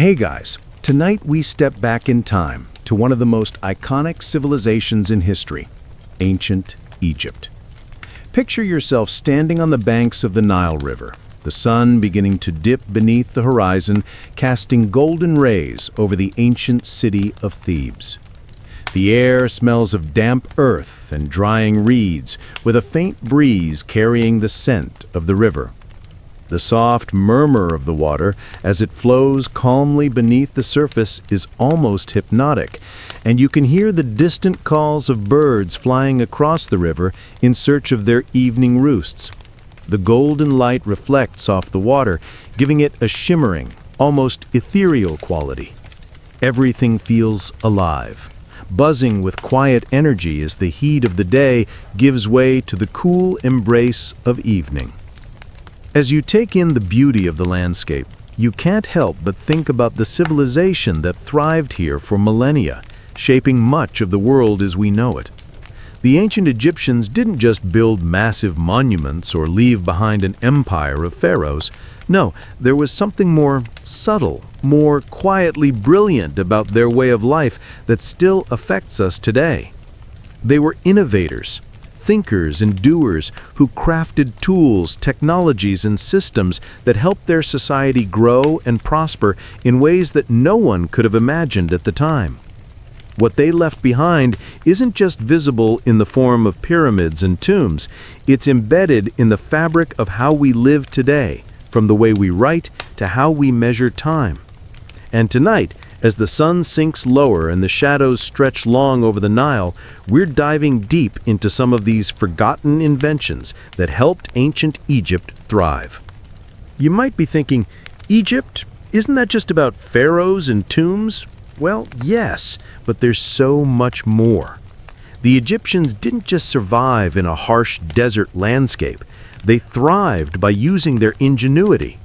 Hey guys, tonight we step back in time to one of the most iconic civilizations in history, ancient Egypt. Picture yourself standing on the banks of the Nile River, the sun beginning to dip beneath the horizon, casting golden rays over the ancient city of Thebes. The air smells of damp earth and drying reeds, with a faint breeze carrying the scent of the river. The soft murmur of the water as it flows calmly beneath the surface is almost hypnotic, and you can hear the distant calls of birds flying across the river in search of their evening roosts. The golden light reflects off the water, giving it a shimmering, almost ethereal quality. Everything feels alive, buzzing with quiet energy as the heat of the day gives way to the cool embrace of evening. As you take in the beauty of the landscape, you can't help but think about the civilization that thrived here for millennia, shaping much of the world as we know it. The ancient Egyptians didn't just build massive monuments or leave behind an empire of pharaohs. No, there was something more subtle, more quietly brilliant about their way of life that still affects us today. They were innovators, thinkers and doers who crafted tools, technologies, and systems that helped their society grow and prosper in ways that no one could have imagined at the time. What they left behind isn't just visible in the form of pyramids and tombs, it's embedded in the fabric of how we live today, from the way we write to how we measure time. And tonight, as the sun sinks lower and the shadows stretch long over the Nile, we're diving deep into some of these forgotten inventions that helped ancient Egypt thrive. You might be thinking, Egypt? Isn't that just about pharaohs and tombs? Well, yes, but there's so much more. The Egyptians didn't just survive in a harsh desert landscape. They thrived by using their ingenuity.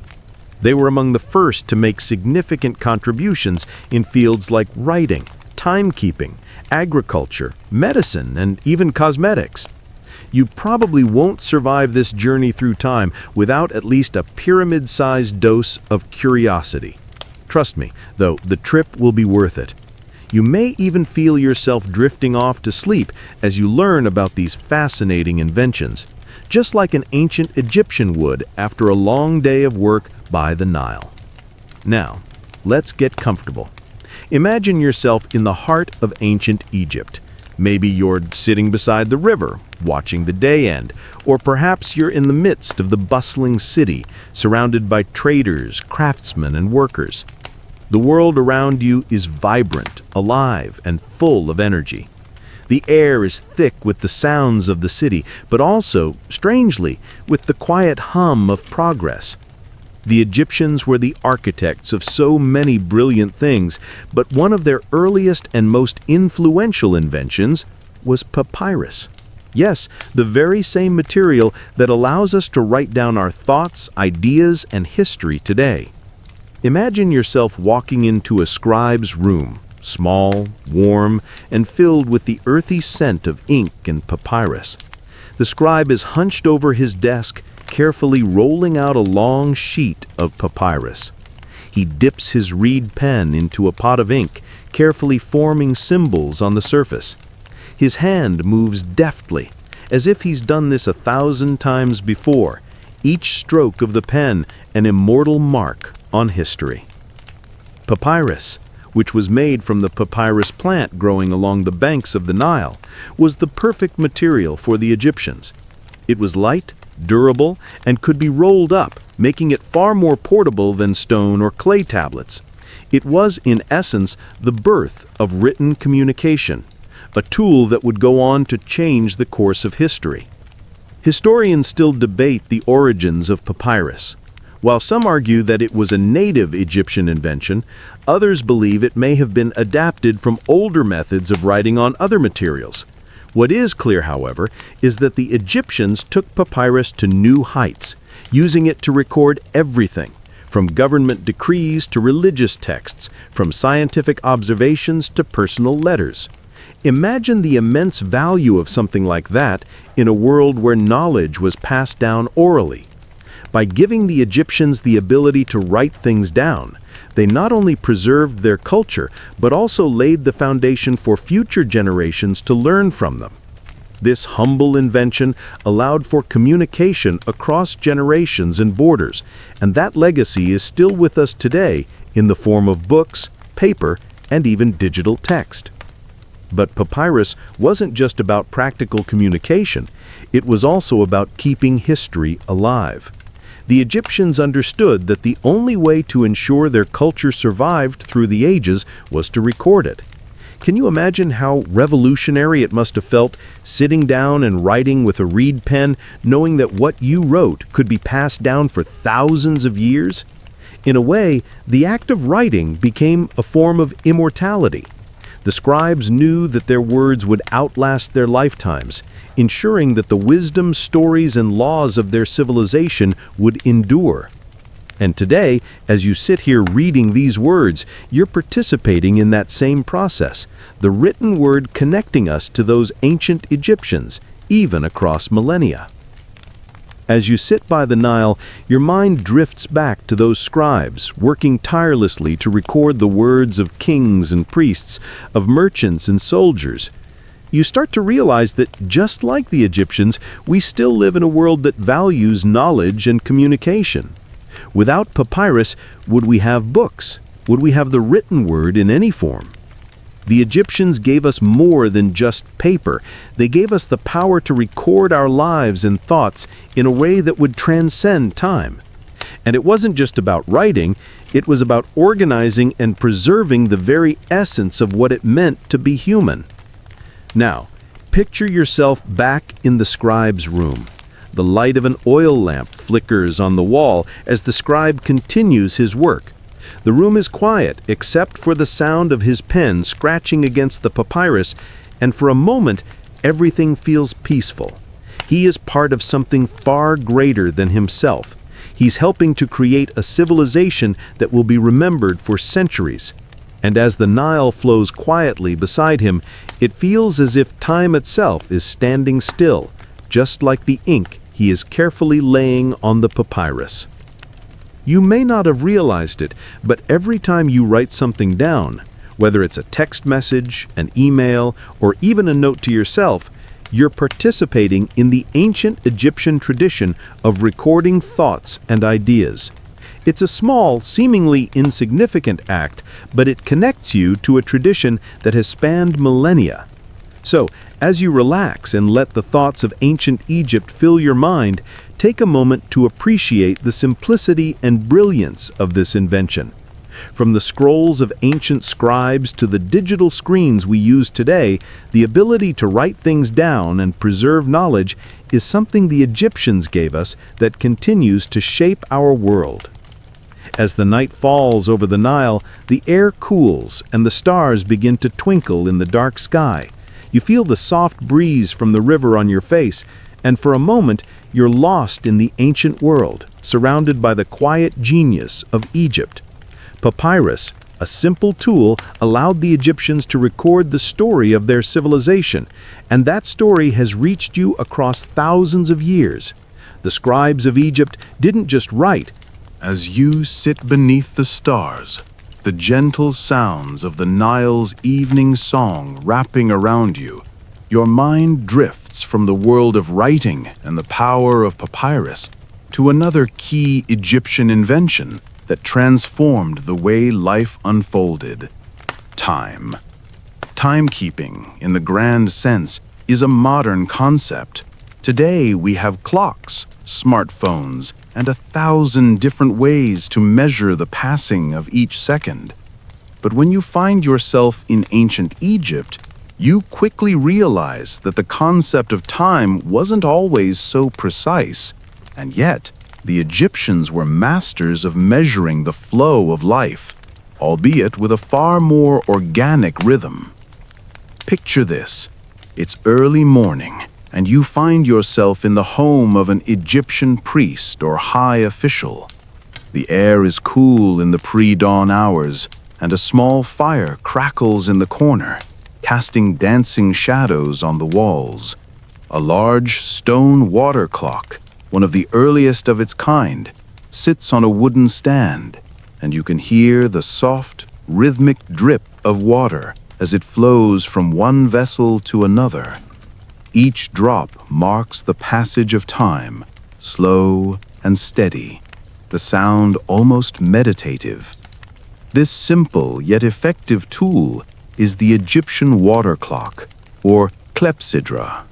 They were among the first to make significant contributions in fields like writing, timekeeping, agriculture, medicine, and even cosmetics. You probably won't survive this journey through time without at least a pyramid-sized dose of curiosity. Trust me, though, the trip will be worth it. You may even feel yourself drifting off to sleep as you learn about these fascinating inventions, just like an ancient Egyptian would after a long day of work by the Nile. Now, let's get comfortable. Imagine yourself in the heart of ancient Egypt. Maybe you're sitting beside the river, watching the day end, or perhaps you're in the midst of the bustling city, surrounded by traders, craftsmen, and workers. The world around you is vibrant, alive, and full of energy. The air is thick with the sounds of the city, but also, strangely, with the quiet hum of progress. The Egyptians were the architects of so many brilliant things, but one of their earliest and most influential inventions was papyrus. Yes, the very same material that allows us to write down our thoughts, ideas, and history today. Imagine yourself walking into a scribe's room, small, warm, and filled with the earthy scent of ink and papyrus. The scribe is hunched over his desk, carefully rolling out a long sheet of papyrus. He dips his reed pen into a pot of ink, carefully forming symbols on the surface. His hand moves deftly, as if he's done this 1,000 times before, each stroke of the pen an immortal mark on history. Papyrus, which was made from the papyrus plant growing along the banks of the Nile, was the perfect material for the Egyptians. It was light, durable, and could be rolled up, making it far more portable than stone or clay tablets. It was, in essence, the birth of written communication, a tool that would go on to change the course of history. Historians still debate the origins of papyrus. While some argue that it was a native Egyptian invention, others believe it may have been adapted from older methods of writing on other materials. What is clear, however, is that the Egyptians took papyrus to new heights, using it to record everything, from government decrees to religious texts, from scientific observations to personal letters. Imagine the immense value of something like that in a world where knowledge was passed down orally. By giving the Egyptians the ability to write things down, They not only preserved their culture, but also laid the foundation for future generations to learn from them. This humble invention allowed for communication across generations and borders, and that legacy is still with us today in the form of books, paper, and even digital text. But papyrus wasn't just about practical communication, it was also about keeping history alive. The Egyptians understood that the only way to ensure their culture survived through the ages was to record it. Can you imagine how revolutionary it must have felt sitting down and writing with a reed pen, knowing that what you wrote could be passed down for thousands of years? In a way, the act of writing became a form of immortality. The scribes knew that their words would outlast their lifetimes, ensuring that the wisdom, stories, and laws of their civilization would endure. And today, as you sit here reading these words, you're participating in that same process, the written word connecting us to those ancient Egyptians, even across millennia. As you sit by the Nile, your mind drifts back to those scribes, working tirelessly to record the words of kings and priests, of merchants and soldiers. You start to realize that, just like the Egyptians, we still live in a world that values knowledge and communication. Without papyrus, would we have books? Would we have the written word in any form? The Egyptians gave us more than just paper. They gave us the power to record our lives and thoughts in a way that would transcend time. And it wasn't just about writing, it was about organizing and preserving the very essence of what it meant to be human. Now, picture yourself back in the scribe's room. The light of an oil lamp flickers on the wall as the scribe continues his work. The room is quiet except for the sound of his pen scratching against the papyrus, and for a moment, everything feels peaceful. He is part of something far greater than himself. He's helping to create a civilization that will be remembered for centuries. And as the Nile flows quietly beside him, it feels as if time itself is standing still, just like the ink he is carefully laying on the papyrus. You may not have realized it, but every time you write something down, whether it's a text message, an email, or even a note to yourself, you're participating in the ancient Egyptian tradition of recording thoughts and ideas. It's a small, seemingly insignificant act, but it connects you to a tradition that has spanned millennia. So, as you relax and let the thoughts of ancient Egypt fill your mind, take a moment to appreciate the simplicity and brilliance of this invention. From the scrolls of ancient scribes to the digital screens we use today, the ability to write things down and preserve knowledge is something the Egyptians gave us that continues to shape our world. As the night falls over the Nile, the air cools and the stars begin to twinkle in the dark sky. You feel the soft breeze from the river on your face, and for a moment, you're lost in the ancient world, surrounded by the quiet genius of Egypt. Papyrus, a simple tool, allowed the Egyptians to record the story of their civilization, and that story has reached you across thousands of years. The scribes of Egypt didn't just write. As you sit beneath the stars, the gentle sounds of the Nile's evening song wrapping around you, your mind drifts from the world of writing and the power of papyrus to another key Egyptian invention that transformed the way life unfolded: time. Timekeeping, in the grand sense, is a modern concept. Today we have clocks, smartphones, and 1,000 different ways to measure the passing of each second. But when you find yourself in ancient Egypt, you quickly realize that the concept of time wasn't always so precise, and yet the Egyptians were masters of measuring the flow of life, albeit with a far more organic rhythm. Picture this: it's early morning, and you find yourself in the home of an Egyptian priest or high official. The air is cool in the pre-dawn hours, and a small fire crackles in the corner, casting dancing shadows on the walls. A large stone water clock, one of the earliest of its kind, sits on a wooden stand, and you can hear the soft, rhythmic drip of water as it flows from one vessel to another. Each drop marks the passage of time, slow and steady, the sound almost meditative. This simple yet effective tool is the Egyptian water clock, or clepsydra.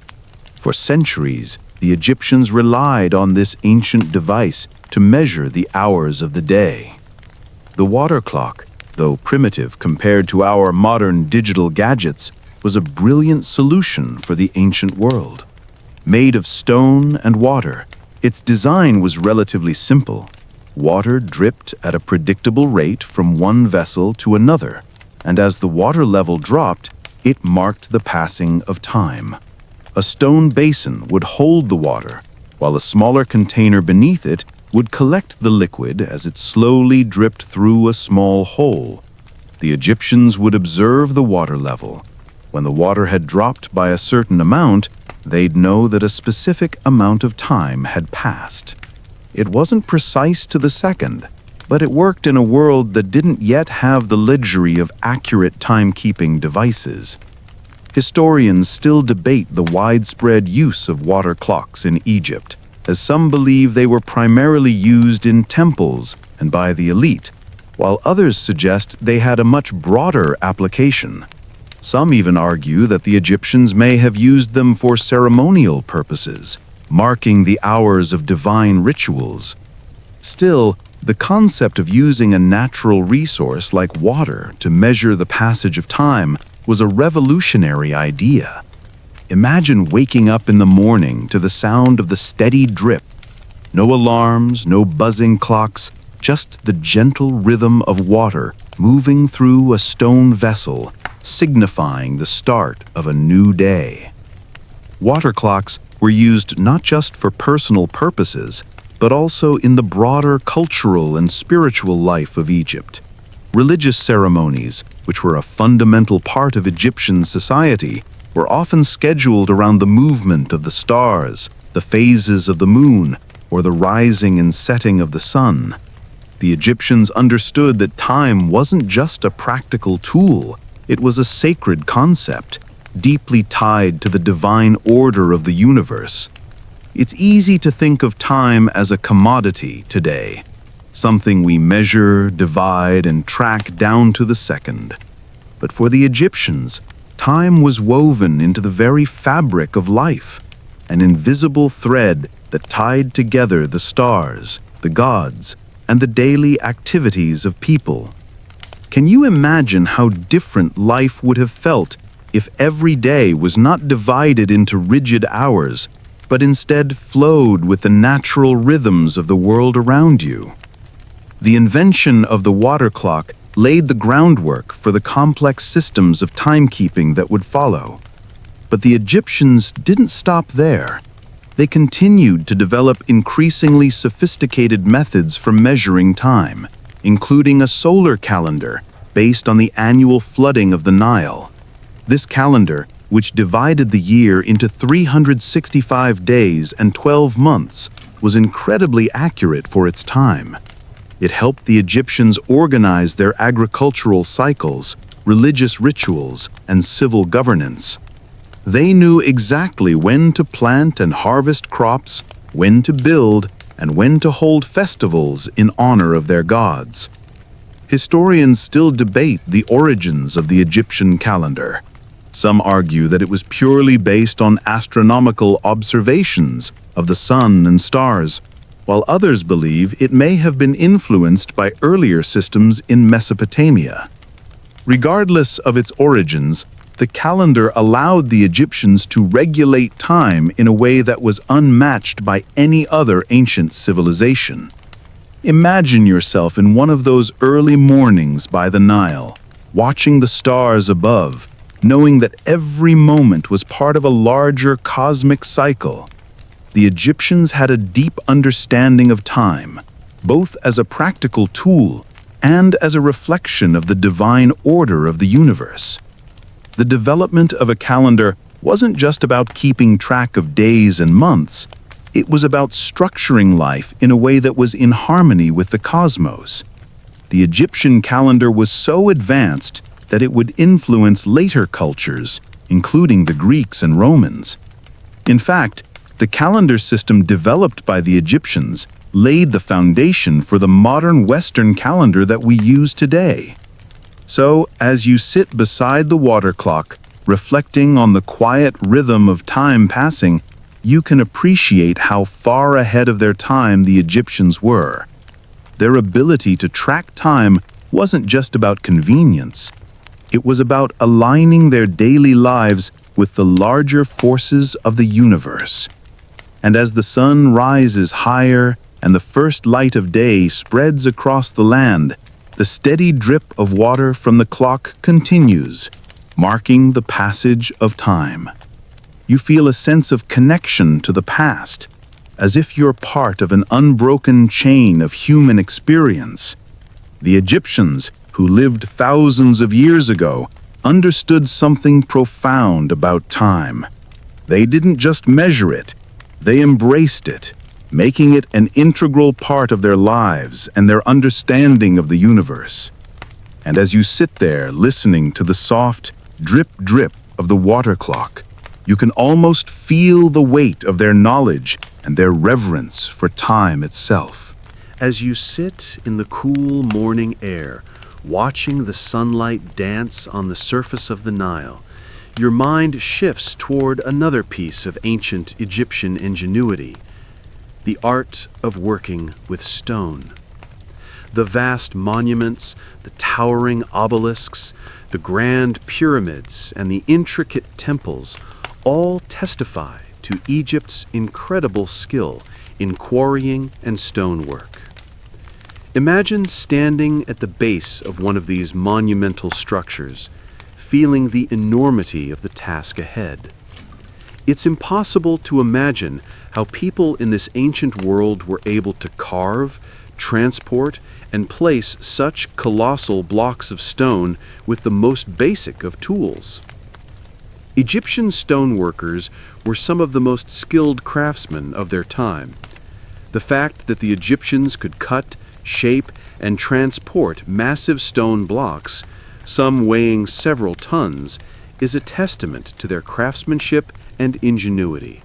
For centuries, the Egyptians relied on this ancient device to measure the hours of the day. The water clock, though primitive compared to our modern digital gadgets, was a brilliant solution for the ancient world. Made of stone and water, its design was relatively simple. Water dripped at a predictable rate from one vessel to another, and as the water level dropped, it marked the passing of time. A stone basin would hold the water, while a smaller container beneath it would collect the liquid as it slowly dripped through a small hole. The Egyptians would observe the water level. When the water had dropped by a certain amount, they'd know that a specific amount of time had passed. It wasn't precise to the second, but it worked in a world that didn't yet have the luxury of accurate timekeeping devices. Historians still debate the widespread use of water clocks in Egypt, as some believe they were primarily used in temples and by the elite, while others suggest they had a much broader application. Some even argue that the Egyptians may have used them for ceremonial purposes, marking the hours of divine rituals. Still, the concept of using a natural resource like water to measure the passage of time was a revolutionary idea. Imagine waking up in the morning to the sound of the steady drip. No alarms, no buzzing clocks, just the gentle rhythm of water moving through a stone vessel, signifying the start of a new day. Water clocks were used not just for personal purposes, but also in the broader cultural and spiritual life of Egypt. Religious ceremonies, which were a fundamental part of Egyptian society, were often scheduled around the movement of the stars, the phases of the moon, or the rising and setting of the sun. The Egyptians understood that time wasn't just a practical tool, it was a sacred concept, deeply tied to the divine order of the universe. It's easy to think of time as a commodity today, something we measure, divide, and track down to the second. But for the Egyptians, time was woven into the very fabric of life, an invisible thread that tied together the stars, the gods, and the daily activities of people. Can you imagine how different life would have felt if every day was not divided into rigid hours, but instead flowed with the natural rhythms of the world around you? The invention of the water clock laid the groundwork for the complex systems of timekeeping that would follow. But the Egyptians didn't stop there. They continued to develop increasingly sophisticated methods for measuring time, including a solar calendar based on the annual flooding of the Nile. This calendar, which divided the year into 365 days and 12 months, was incredibly accurate for its time. It helped the Egyptians organize their agricultural cycles, religious rituals, and civil governance. They knew exactly when to plant and harvest crops, when to build, and when to hold festivals in honor of their gods. Historians still debate the origins of the Egyptian calendar. Some argue that it was purely based on astronomical observations of the sun and stars, while others believe it may have been influenced by earlier systems in Mesopotamia. Regardless of its origins, the calendar allowed the Egyptians to regulate time in a way that was unmatched by any other ancient civilization. Imagine yourself in one of those early mornings by the Nile, watching the stars above, knowing that every moment was part of a larger cosmic cycle. The Egyptians had a deep understanding of time, both as a practical tool and as a reflection of the divine order of the universe. The development of a calendar wasn't just about keeping track of days and months, it was about structuring life in a way that was in harmony with the cosmos. the Egyptian calendar was so advanced that it would influence later cultures, including the Greeks and Romans. In fact, the calendar system developed by the Egyptians laid the foundation for the modern Western calendar that we use today. So, as you sit beside the water clock, reflecting on the quiet rhythm of time passing, you can appreciate how far ahead of their time the Egyptians were. Their ability to track time wasn't just about convenience. It was about aligning their daily lives with the larger forces of the universe. And as the sun rises higher and the first light of day spreads across the land, the steady drip of water from the clock continues, marking the passage of time. You feel a sense of connection to the past, as if you're part of an unbroken chain of human experience. The Egyptians, who lived thousands of years ago, understood something profound about time. They didn't just measure it, they embraced it, making it an integral part of their lives and their understanding of the universe. And as you sit there listening to the soft drip-drip of the water clock, you can almost feel the weight of their knowledge and their reverence for time itself. As you sit in the cool morning air, watching the sunlight dance on the surface of the Nile, your mind shifts toward another piece of ancient Egyptian ingenuity: the art of working with stone. The vast monuments, the towering obelisks, the grand pyramids, and the intricate temples all testify to Egypt's incredible skill in quarrying and stonework. Imagine standing at the base of one of these monumental structures, feeling the enormity of the task ahead. It's impossible to imagine how people in this ancient world were able to carve, transport, and place such colossal blocks of stone with the most basic of tools. Egyptian stoneworkers were some of the most skilled craftsmen of their time. The fact that the Egyptians could cut, shape, and transport massive stone blocks, some weighing several tons, is a testament to their craftsmanship and ingenuity.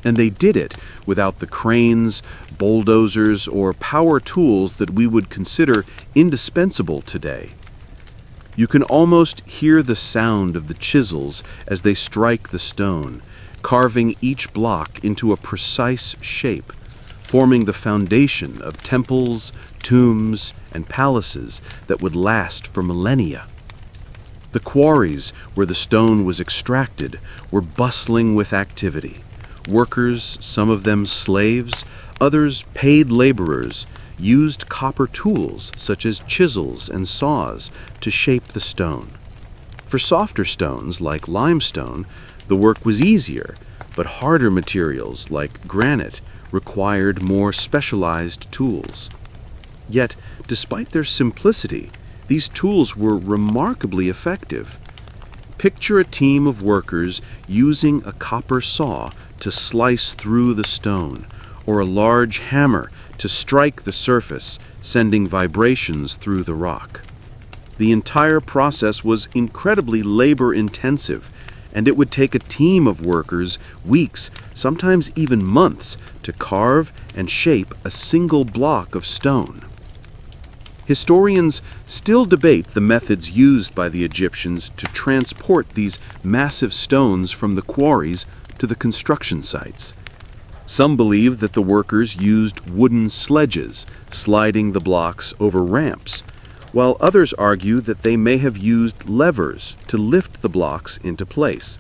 And they did it without the cranes, bulldozers, or power tools that we would consider indispensable today. You can almost hear the sound of the chisels as they strike the stone, carving each block into a precise shape, forming the foundation of temples, tombs, and palaces that would last for millennia. The quarries where the stone was extracted were bustling with activity. Workers, some of them slaves, others paid laborers, used copper tools such as chisels and saws to shape the stone. For softer stones like limestone, the work was easier, but harder materials like granite required more specialized tools. Yet, despite their simplicity, these tools were remarkably effective. Picture a team of workers using a copper saw to slice through the stone, or a large hammer to strike the surface, sending vibrations through the rock. The entire process was incredibly labor-intensive, and it would take a team of workers weeks, sometimes even months, to carve and shape a single block of stone. Historians still debate the methods used by the Egyptians to transport these massive stones from the quarries to the construction sites. Some believe that the workers used wooden sledges, sliding the blocks over ramps, while others argue that they may have used levers to lift the blocks into place.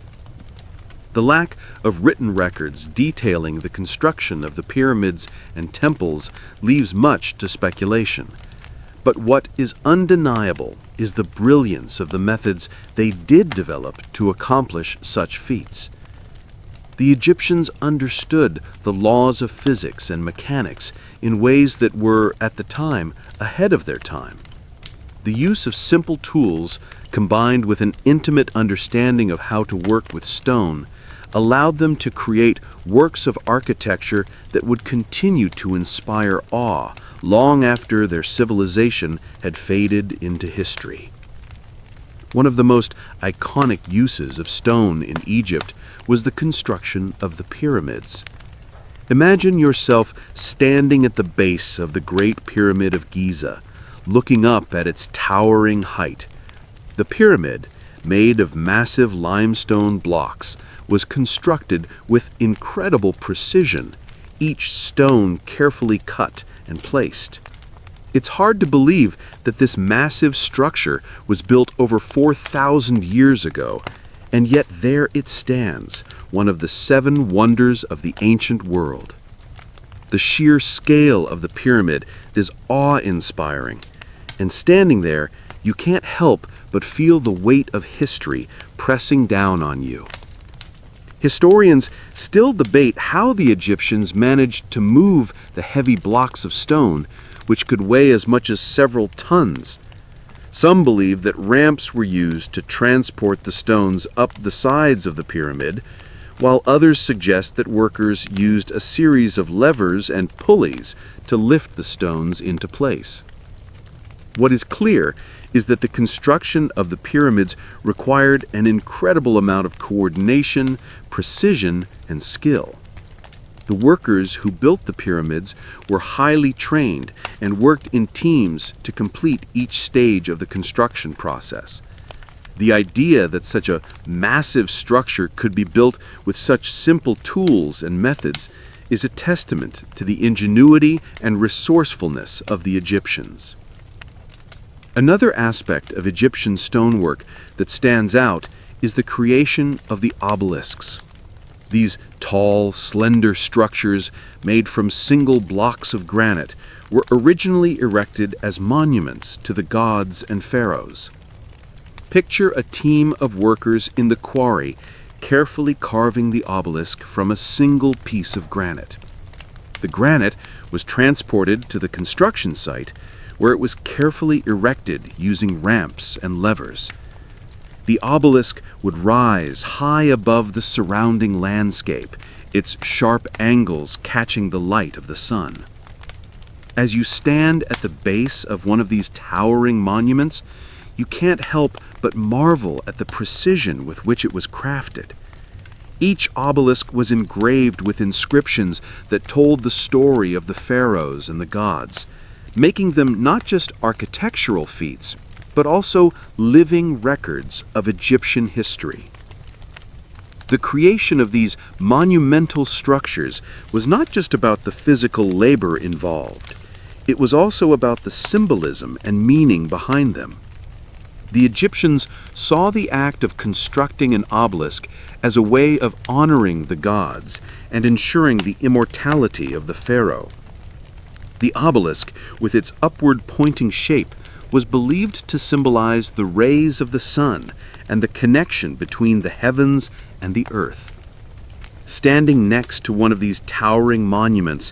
The lack of written records detailing the construction of the pyramids and temples leaves much to speculation. But what is undeniable is the brilliance of the methods they did develop to accomplish such feats. The Egyptians understood the laws of physics and mechanics in ways that were, at the time, ahead of their time. The use of simple tools, combined with an intimate understanding of how to work with stone, allowed them to create works of architecture that would continue to inspire awe long after their civilization had faded into history. One of the most iconic uses of stone in Egypt was the construction of the pyramids. Imagine yourself standing at the base of the Great Pyramid of Giza, looking up at its towering height. The pyramid, made of massive limestone blocks, was constructed with incredible precision, each stone carefully cut and placed. It's hard to believe that this massive structure was built over 4,000 years ago, and yet there it stands, one of the 7 wonders of the ancient world. The sheer scale of the pyramid is awe-inspiring, and standing there, you can't help but feel the weight of history pressing down on you. Historians still debate how the Egyptians managed to move the heavy blocks of stone, which could weigh as much as several tons. Some believe that ramps were used to transport the stones up the sides of the pyramid, while others suggest that workers used a series of levers and pulleys to lift the stones into place. What is clear is that the construction of the pyramids required an incredible amount of coordination, precision, and skill. The workers who built the pyramids were highly trained and worked in teams to complete each stage of the construction process. The idea that such a massive structure could be built with such simple tools and methods is a testament to the ingenuity and resourcefulness of the Egyptians. Another aspect of Egyptian stonework that stands out is the creation of the obelisks. These tall, slender structures made from single blocks of granite were originally erected as monuments to the gods and pharaohs. Picture a team of workers in the quarry carefully carving the obelisk from a single piece of granite. The granite was transported to the construction site, where it was carefully erected using ramps and levers. The obelisk would rise high above the surrounding landscape, its sharp angles catching the light of the sun. As you stand at the base of one of these towering monuments, you can't help but marvel at the precision with which it was crafted. Each obelisk was engraved with inscriptions that told the story of the pharaohs and the gods, making them not just architectural feats, but also living records of Egyptian history. The creation of these monumental structures was not just about the physical labor involved. It was also about the symbolism and meaning behind them. The Egyptians saw the act of constructing an obelisk as a way of honoring the gods and ensuring the immortality of the pharaoh. The obelisk, with its upward-pointing shape, was believed to symbolize the rays of the sun and the connection between the heavens and the earth. Standing next to one of these towering monuments,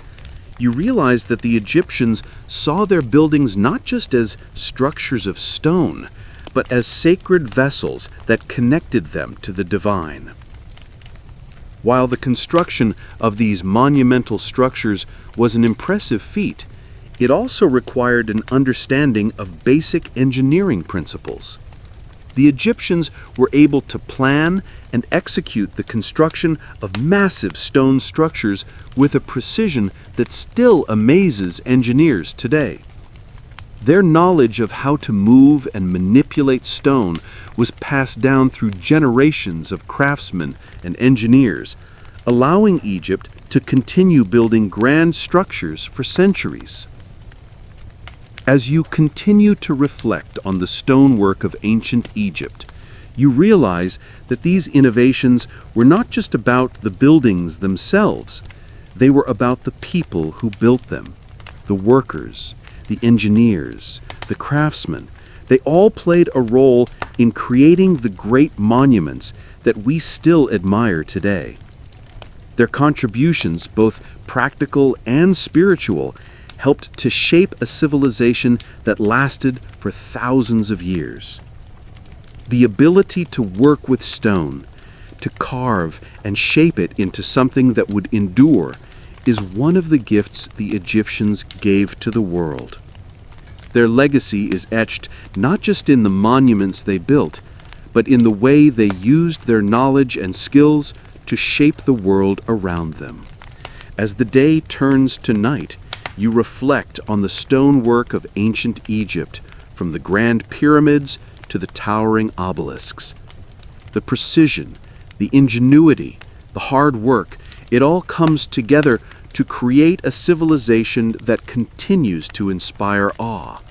you realize that the Egyptians saw their buildings not just as structures of stone, but as sacred vessels that connected them to the divine. While the construction of these monumental structures was an impressive feat, it also required an understanding of basic engineering principles. The Egyptians were able to plan and execute the construction of massive stone structures with a precision that still amazes engineers today. Their knowledge of how to move and manipulate stone was passed down through generations of craftsmen and engineers, allowing Egypt to continue building grand structures for centuries. As you continue to reflect on the stonework of ancient Egypt, you realize that these innovations were not just about the buildings themselves. They were about the people who built them, the workers, the engineers, the craftsmen. They all played a role in creating the great monuments that we still admire today. Their contributions, both practical and spiritual, helped to shape a civilization that lasted for thousands of years. The ability to work with stone, to carve and shape it into something that would endure, is one of the gifts the Egyptians gave to the world. Their legacy is etched not just in the monuments they built, but in the way they used their knowledge and skills to shape the world around them. As the day turns to night, you reflect on the stonework of ancient Egypt, from the grand pyramids to the towering obelisks. The precision, the ingenuity, the hard work, it all comes together to create a civilization that continues to inspire awe.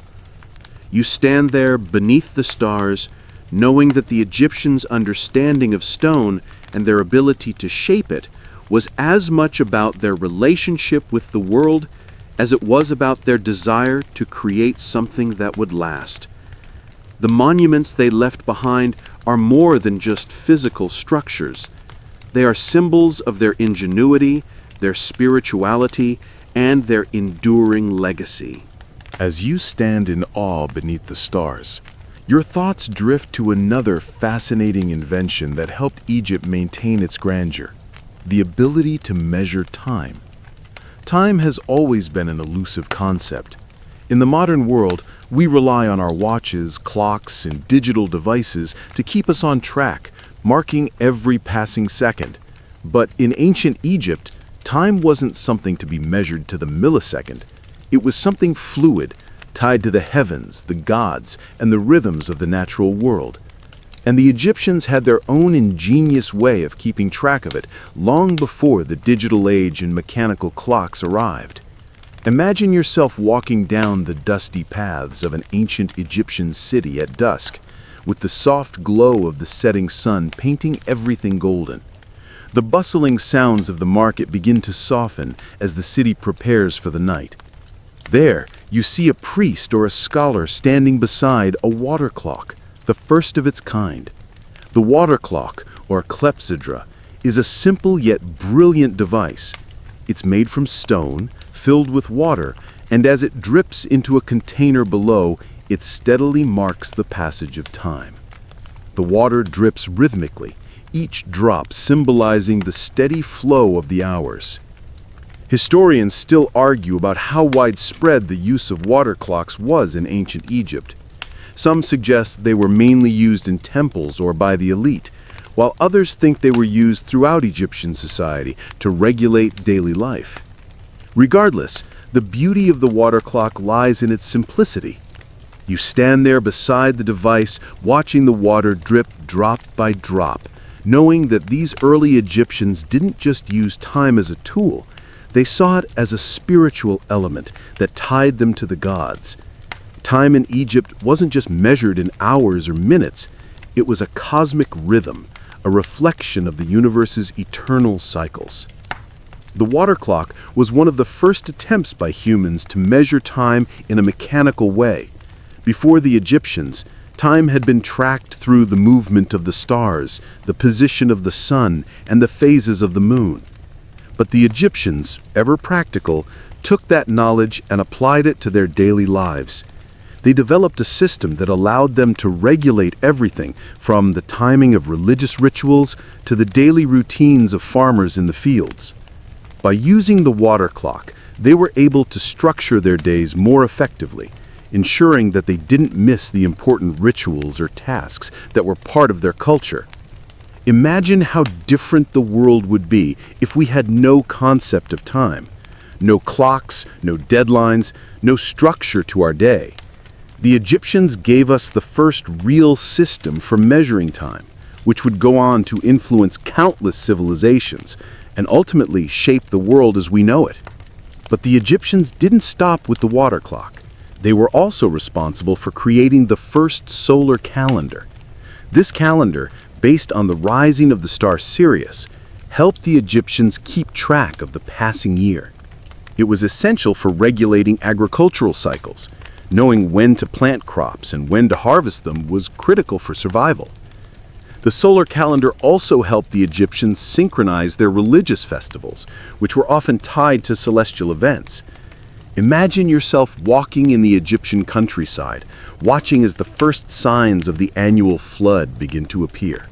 You stand there beneath the stars, knowing that the Egyptians' understanding of stone and their ability to shape it was as much about their relationship with the world as it was about their desire to create something that would last. The monuments they left behind are more than just physical structures. They are symbols of their ingenuity, their spirituality, and their enduring legacy. As you stand in awe beneath the stars, your thoughts drift to another fascinating invention that helped Egypt maintain its grandeur: the ability to measure time. Time has always been an elusive concept. In the modern world, we rely on our watches, clocks, and digital devices to keep us on track, marking every passing second. But in ancient Egypt, time wasn't something to be measured to the millisecond. It was something fluid, tied to the heavens, the gods, and the rhythms of the natural world. And the Egyptians had their own ingenious way of keeping track of it long before the digital age and mechanical clocks arrived. Imagine yourself walking down the dusty paths of an ancient Egyptian city at dusk, with the soft glow of the setting sun painting everything golden. The bustling sounds of the market begin to soften as the city prepares for the night. There, you see a priest or a scholar standing beside a water clock, the first of its kind. The water clock, or clepsydra, is a simple yet brilliant device. It's made from stone, filled with water, and as it drips into a container below, it steadily marks the passage of time. The water drips rhythmically, each drop symbolizing the steady flow of the hours. Historians still argue about how widespread the use of water clocks was in ancient Egypt. Some suggest they were mainly used in temples or by the elite, while others think they were used throughout Egyptian society to regulate daily life. Regardless, the beauty of the water clock lies in its simplicity. You stand there beside the device, watching the water drip drop by drop, knowing that these early Egyptians didn't just use time as a tool, they saw it as a spiritual element that tied them to the gods. Time in Egypt wasn't just measured in hours or minutes, it was a cosmic rhythm, a reflection of the universe's eternal cycles. The water clock was one of the first attempts by humans to measure time in a mechanical way. Before the Egyptians, time had been tracked through the movement of the stars, the position of the sun, and the phases of the moon. But the Egyptians, ever practical, took that knowledge and applied it to their daily lives. They developed a system that allowed them to regulate everything from the timing of religious rituals to the daily routines of farmers in the fields. By using the water clock, they were able to structure their days more effectively, ensuring that they didn't miss the important rituals or tasks that were part of their culture. Imagine how different the world would be if we had no concept of time. No clocks, no deadlines, no structure to our day. The Egyptians gave us the first real system for measuring time, which would go on to influence countless civilizations and ultimately shape the world as we know it. But the Egyptians didn't stop with the water clock. They were also responsible for creating the first solar calendar. This calendar, based on the rising of the star Sirius, helped the Egyptians keep track of the passing year. It was essential for regulating agricultural cycles. Knowing when to plant crops and when to harvest them was critical for survival. The solar calendar also helped the Egyptians synchronize their religious festivals, which were often tied to celestial events. Imagine yourself walking in the Egyptian countryside, watching as the first signs of the annual flood begin to appear.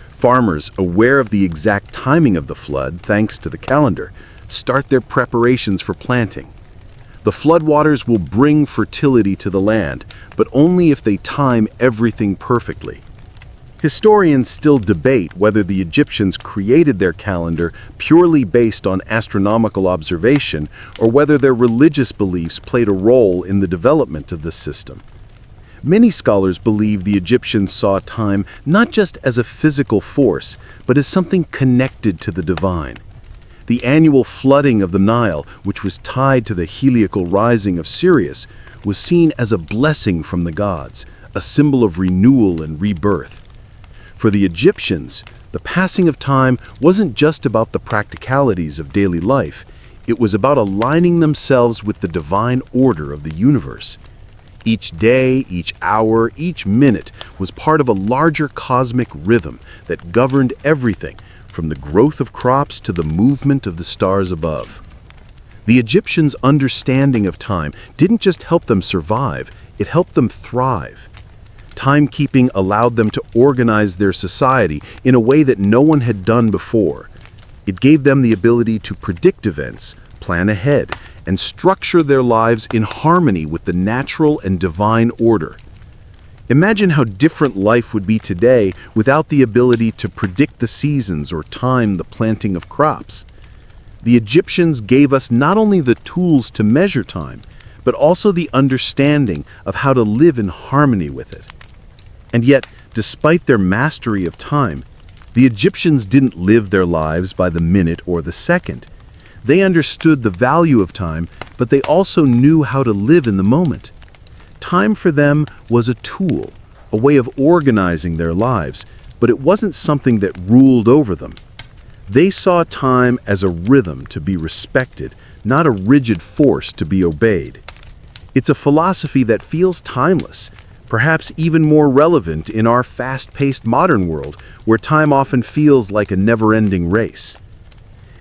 Farmers, aware of the exact timing of the flood thanks to the calendar, start their preparations for planting. The floodwaters will bring fertility to the land, but only if they time everything perfectly. Historians still debate whether the Egyptians created their calendar purely based on astronomical observation or whether their religious beliefs played a role in the development of the system. Many scholars believe the Egyptians saw time not just as a physical force, but as something connected to the divine. The annual flooding of the Nile, which was tied to the heliacal rising of Sirius, was seen as a blessing from the gods, a symbol of renewal and rebirth. For the Egyptians, the passing of time wasn't just about the practicalities of daily life, it was about aligning themselves with the divine order of the universe. Each day, each hour, each minute was part of a larger cosmic rhythm that governed everything, from the growth of crops to the movement of the stars above. The Egyptians' understanding of time didn't just help them survive, it helped them thrive. Timekeeping allowed them to organize their society in a way that no one had done before. It gave them the ability to predict events, plan ahead, and structure their lives in harmony with the natural and divine order. Imagine how different life would be today without the ability to predict the seasons or time the planting of crops. The Egyptians gave us not only the tools to measure time, but also the understanding of how to live in harmony with it. And yet, despite their mastery of time, the Egyptians didn't live their lives by the minute or the second. They understood the value of time, but they also knew how to live in the moment. Time for them was a tool, a way of organizing their lives, but it wasn't something that ruled over them. They saw time as a rhythm to be respected, not a rigid force to be obeyed. It's a philosophy that feels timeless, perhaps even more relevant in our fast-paced modern world, where time often feels like a never-ending race.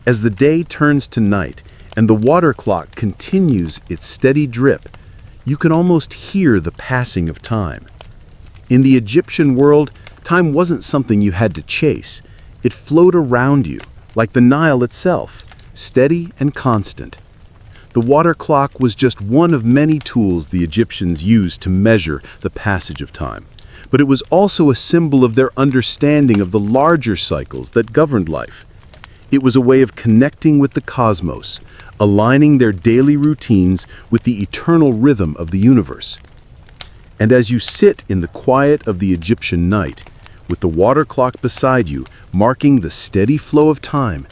As the day turns to night and the water clock continues its steady drip, you can almost hear the passing of time. In the Egyptian world, time wasn't something you had to chase. It flowed around you, like the Nile itself, steady and constant. The water clock was just one of many tools the Egyptians used to measure the passage of time, but it was also a symbol of their understanding of the larger cycles that governed life. It was a way of connecting with the cosmos, aligning their daily routines with the eternal rhythm of the universe. And as you sit in the quiet of the Egyptian night, with the water clock beside you, marking the steady flow of time,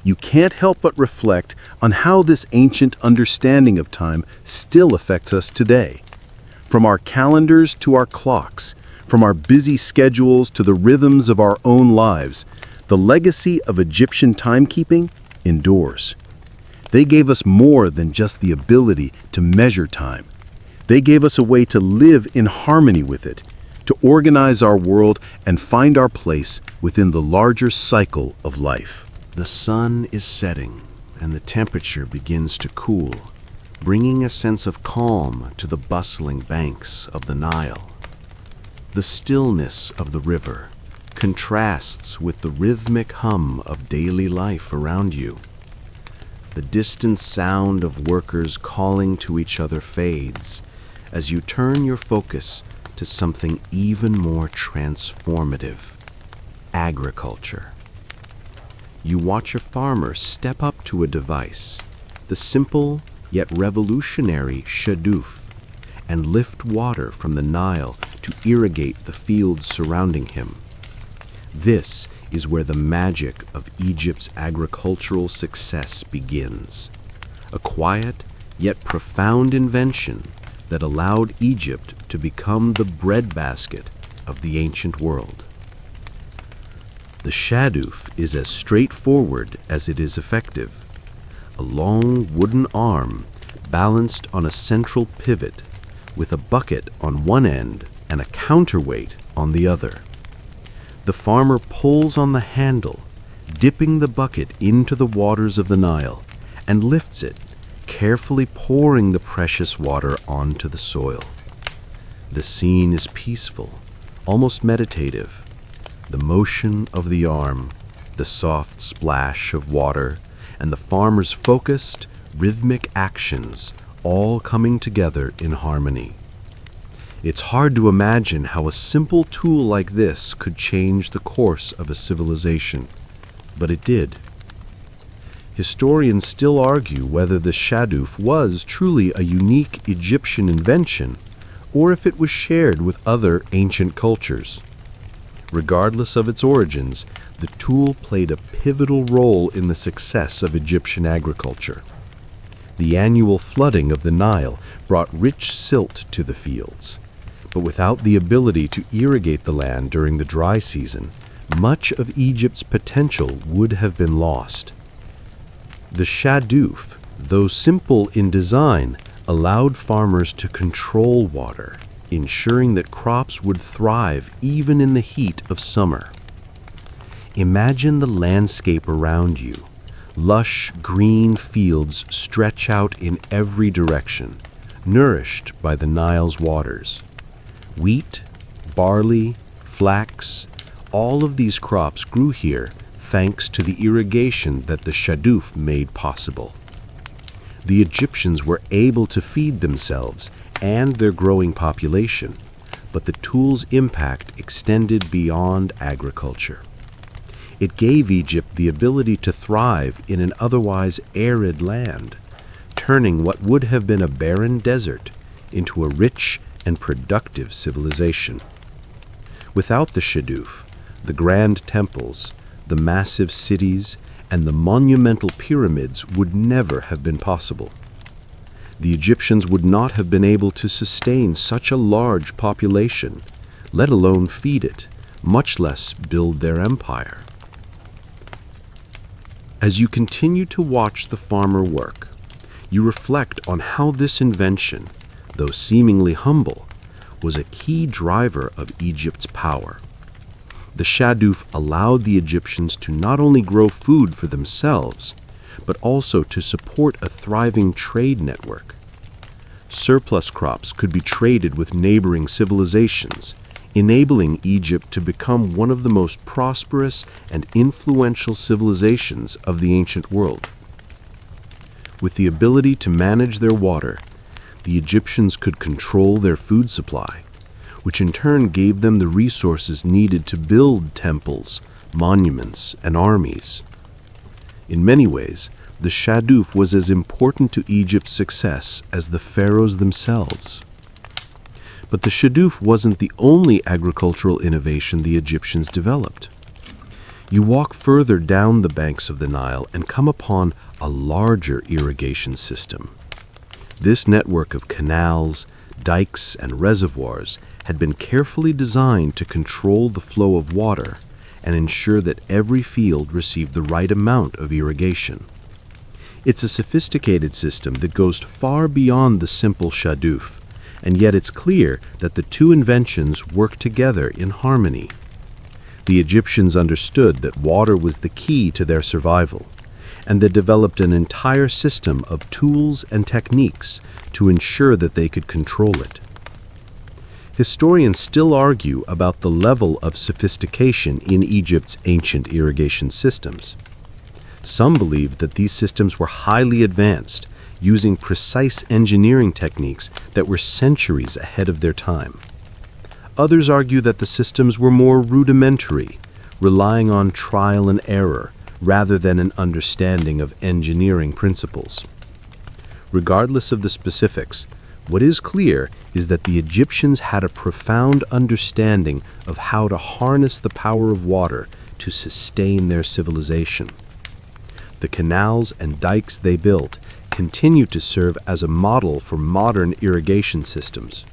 you can't help but reflect on how this ancient understanding of time still affects us today. From our calendars to our clocks, from our busy schedules to the rhythms of our own lives, the legacy of Egyptian timekeeping endures. They gave us more than just the ability to measure time. They gave us a way to live in harmony with it, to organize our world and find our place within the larger cycle of life. The sun is setting, and the temperature begins to cool, bringing a sense of calm to the bustling banks of the Nile. The stillness of the river contrasts with the rhythmic hum of daily life around you. The distant sound of workers calling to each other fades as you turn your focus to something even more transformative: agriculture. You watch a farmer step up to a device, the simple yet revolutionary shadoof, and lift water from the Nile to irrigate the fields surrounding him. This is where the magic of Egypt's agricultural success begins. A quiet yet profound invention that allowed Egypt to become the breadbasket of the ancient world. The shadoof is as straightforward as it is effective. A long wooden arm balanced on a central pivot, with a bucket on one end and a counterweight on the other. The farmer pulls on the handle, dipping the bucket into the waters of the Nile, and lifts it, carefully pouring the precious water onto the soil. The scene is peaceful, almost meditative. The motion of the arm, the soft splash of water, and the farmers' focused, rhythmic actions all coming together in harmony. It's hard to imagine how a simple tool like this could change the course of a civilization, but it did. Historians still argue whether the shadoof was truly a unique Egyptian invention or if it was shared with other ancient cultures. Regardless of its origins, the tool played a pivotal role in the success of Egyptian agriculture. The annual flooding of the Nile brought rich silt to the fields, but without the ability to irrigate the land during the dry season, much of Egypt's potential would have been lost. The shadoof, though simple in design, allowed farmers to control water, ensuring that crops would thrive even in the heat of summer. Imagine the landscape around you. Lush green fields stretch out in every direction, nourished by the Nile's waters. Wheat, barley, flax, all of these crops grew here thanks to the irrigation that the shadoof made possible. The Egyptians were able to feed themselves and their growing population, but the tool's impact extended beyond agriculture. It gave Egypt the ability to thrive in an otherwise arid land, turning what would have been a barren desert into a rich and productive civilization. Without the shadoof, the grand temples, the massive cities, and the monumental pyramids would never have been possible. The Egyptians would not have been able to sustain such a large population, let alone feed it, much less build their empire. As you continue to watch the farmer work, you reflect on how this invention, though seemingly humble, was a key driver of Egypt's power. The shadoof allowed the Egyptians to not only grow food for themselves, but also to support a thriving trade network. Surplus crops could be traded with neighboring civilizations, enabling Egypt to become one of the most prosperous and influential civilizations of the ancient world. With the ability to manage their water, the Egyptians could control their food supply, which in turn gave them the resources needed to build temples, monuments, and armies. In many ways, the shadoof was as important to Egypt's success as the pharaohs themselves. But the shadoof wasn't the only agricultural innovation the Egyptians developed. You walk further down the banks of the Nile and come upon a larger irrigation system. This network of canals, dikes, and reservoirs had been carefully designed to control the flow of water and ensure that every field received the right amount of irrigation. It's a sophisticated system that goes far beyond the simple shadoof, and yet it's clear that the two inventions work together in harmony. The Egyptians understood that water was the key to their survival, and they developed an entire system of tools and techniques to ensure that they could control it. Historians still argue about the level of sophistication in Egypt's ancient irrigation systems. Some believe that these systems were highly advanced, using precise engineering techniques that were centuries ahead of their time. Others argue that the systems were more rudimentary, relying on trial and error rather than an understanding of engineering principles. Regardless of the specifics, what is clear is that the Egyptians had a profound understanding of how to harness the power of water to sustain their civilization. The canals and dikes they built continue to serve as a model for modern irrigation systems.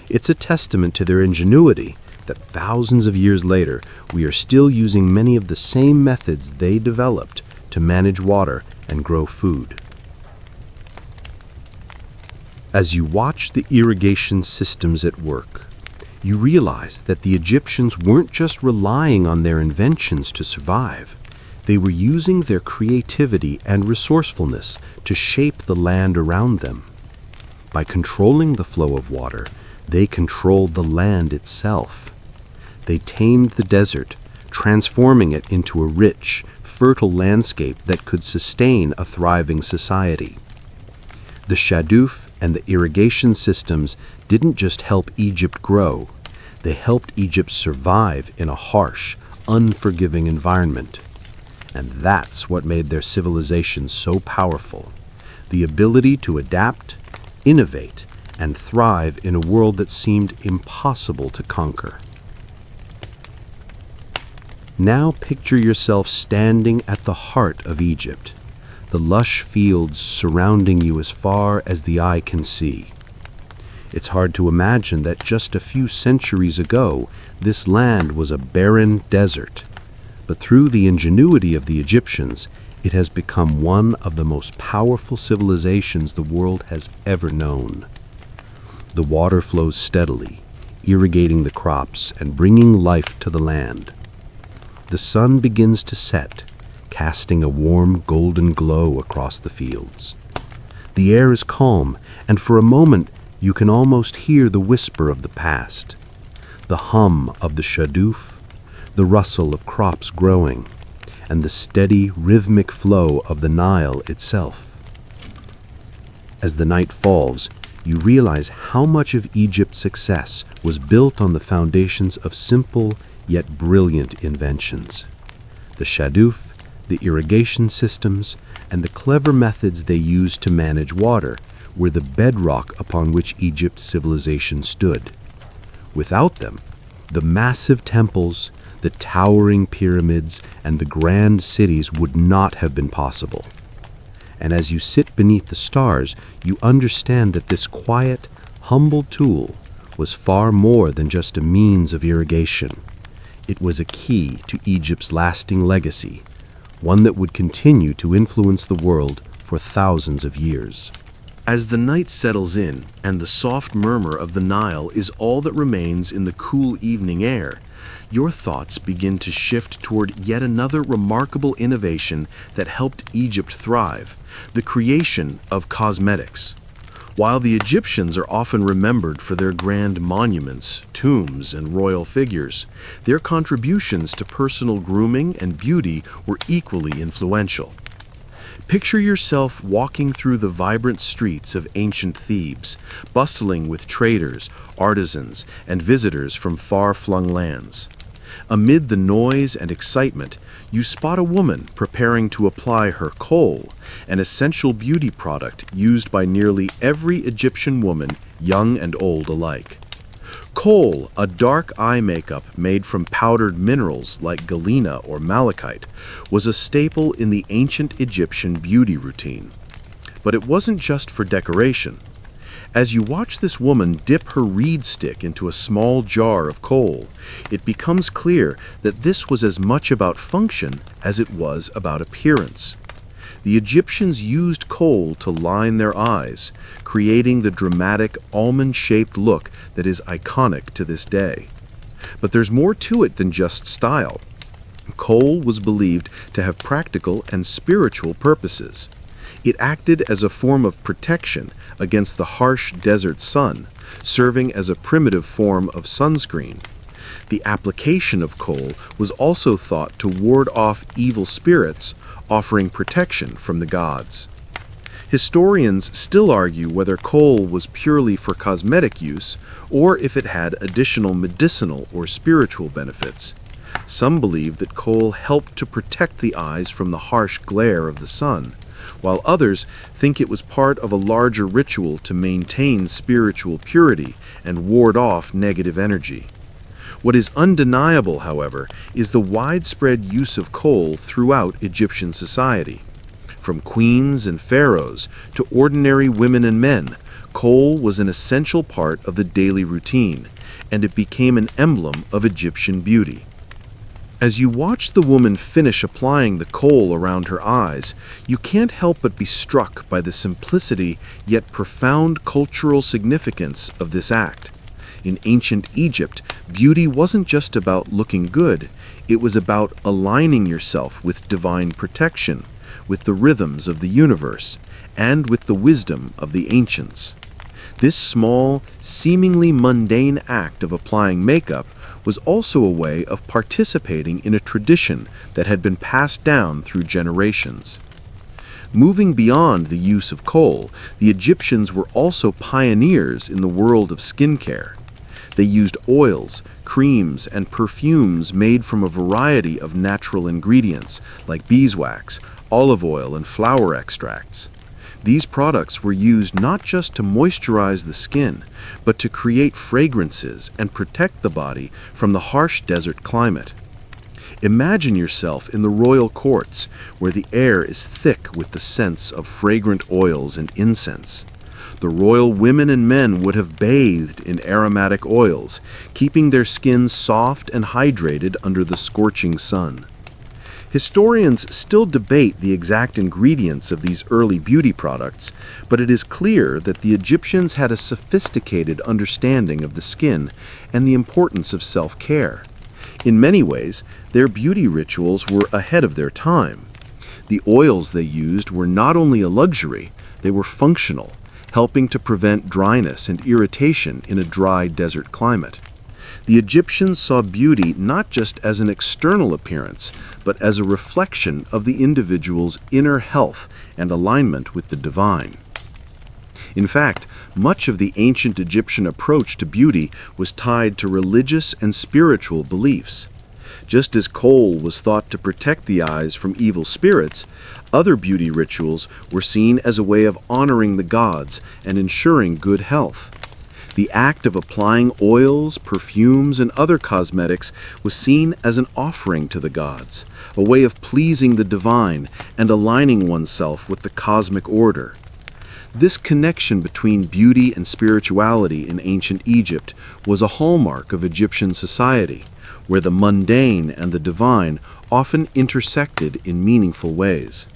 It's a testament to their ingenuity that thousands of years later, we are still using many of the same methods they developed to manage water and grow food. As you watch the irrigation systems at work, you realize that the Egyptians weren't just relying on their inventions to survive. They were using their creativity and resourcefulness to shape the land around them. By controlling the flow of water, they controlled the land itself. They tamed the desert, transforming it into a rich, fertile landscape that could sustain a thriving society. The shaduf and the irrigation systems didn't just help Egypt grow, they helped Egypt survive in a harsh, unforgiving environment. And that's what made their civilization so powerful, the ability to adapt, innovate, and thrive in a world that seemed impossible to conquer. Now picture yourself standing at the heart of Egypt, the lush fields surrounding you as far as the eye can see. It's hard to imagine that just a few centuries ago, this land was a barren desert. But through the ingenuity of the Egyptians, it has become one of the most powerful civilizations the world has ever known. The water flows steadily, irrigating the crops and bringing life to the land. The sun begins to set, casting a warm golden glow across the fields. The air is calm, and for a moment you can almost hear the whisper of the past, the hum of the shaduf, the rustle of crops growing, and the steady, rhythmic flow of the Nile itself. As the night falls, you realize how much of Egypt's success was built on the foundations of simple yet brilliant inventions. The shaduf, the irrigation systems, and the clever methods they used to manage water were the bedrock upon which Egypt's civilization stood. Without them, the massive temples, the towering pyramids, and the grand cities would not have been possible. And as you sit beneath the stars, you understand that this quiet, humble tool was far more than just a means of irrigation. It was a key to Egypt's lasting legacy, one that would continue to influence the world for thousands of years. As the night settles in and the soft murmur of the Nile is all that remains in the cool evening air, your thoughts begin to shift toward yet another remarkable innovation that helped Egypt thrive, the creation of cosmetics. While the Egyptians are often remembered for their grand monuments, tombs, and royal figures, their contributions to personal grooming and beauty were equally influential. Picture yourself walking through the vibrant streets of ancient Thebes, bustling with traders, artisans, and visitors from far-flung lands. Amid the noise and excitement, you spot a woman preparing to apply her kohl, an essential beauty product used by nearly every Egyptian woman, young and old alike. Kohl, a dark eye makeup made from powdered minerals like galena or malachite, was a staple in the ancient Egyptian beauty routine. But it wasn't just for decoration. As you watch this woman dip her reed stick into a small jar of kohl, it becomes clear that this was as much about function as it was about appearance. The Egyptians used kohl to line their eyes, creating the dramatic almond-shaped look that is iconic to this day. But there's more to it than just style. Kohl was believed to have practical and spiritual purposes. It acted as a form of protection against the harsh desert sun, serving as a primitive form of sunscreen. The application of kohl was also thought to ward off evil spirits, offering protection from the gods. Historians still argue whether kohl was purely for cosmetic use or if it had additional medicinal or spiritual benefits. Some believe that kohl helped to protect the eyes from the harsh glare of the sun, while others think it was part of a larger ritual to maintain spiritual purity and ward off negative energy. What is undeniable, however, is the widespread use of kohl throughout Egyptian society. From queens and pharaohs to ordinary women and men, kohl was an essential part of the daily routine, and it became an emblem of Egyptian beauty. As you watch the woman finish applying the kohl around her eyes, you can't help but be struck by the simplicity yet profound cultural significance of this act. In ancient Egypt, beauty wasn't just about looking good, it was about aligning yourself with divine protection, with the rhythms of the universe, and with the wisdom of the ancients. This small, seemingly mundane act of applying makeup was also a way of participating in a tradition that had been passed down through generations. Moving beyond the use of kohl, the Egyptians were also pioneers in the world of skincare. They used oils, creams, and perfumes made from a variety of natural ingredients like beeswax, olive oil, and flower extracts. These products were used not just to moisturize the skin, but to create fragrances and protect the body from the harsh desert climate. Imagine yourself in the royal courts, where the air is thick with the scents of fragrant oils and incense. The royal women and men would have bathed in aromatic oils, keeping their skins soft and hydrated under the scorching sun. Historians still debate the exact ingredients of these early beauty products, but it is clear that the Egyptians had a sophisticated understanding of the skin and the importance of self-care. In many ways, their beauty rituals were ahead of their time. The oils they used were not only a luxury, they were functional, helping to prevent dryness and irritation in a dry desert climate. The Egyptians saw beauty not just as an external appearance, but as a reflection of the individual's inner health and alignment with the divine. In fact, much of the ancient Egyptian approach to beauty was tied to religious and spiritual beliefs. Just as kohl was thought to protect the eyes from evil spirits, other beauty rituals were seen as a way of honoring the gods and ensuring good health. The act of applying oils, perfumes, and other cosmetics was seen as an offering to the gods, a way of pleasing the divine and aligning oneself with the cosmic order. This connection between beauty and spirituality in ancient Egypt was a hallmark of Egyptian society, where the mundane and the divine often intersected in meaningful ways.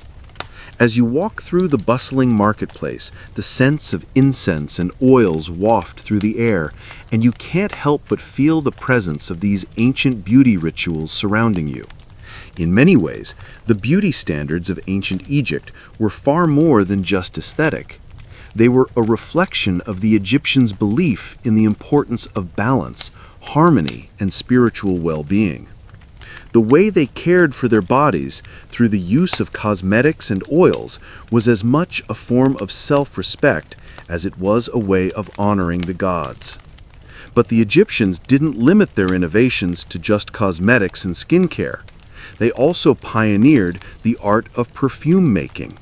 As you walk through the bustling marketplace, the scents of incense and oils waft through the air, and you can't help but feel the presence of these ancient beauty rituals surrounding you. In many ways, the beauty standards of ancient Egypt were far more than just aesthetic. They were a reflection of the Egyptians' belief in the importance of balance, harmony, and spiritual well-being. The way they cared for their bodies through the use of cosmetics and oils was as much a form of self-respect as it was a way of honoring the gods. But the Egyptians didn't limit their innovations to just cosmetics and skincare. They also pioneered the art of perfume making.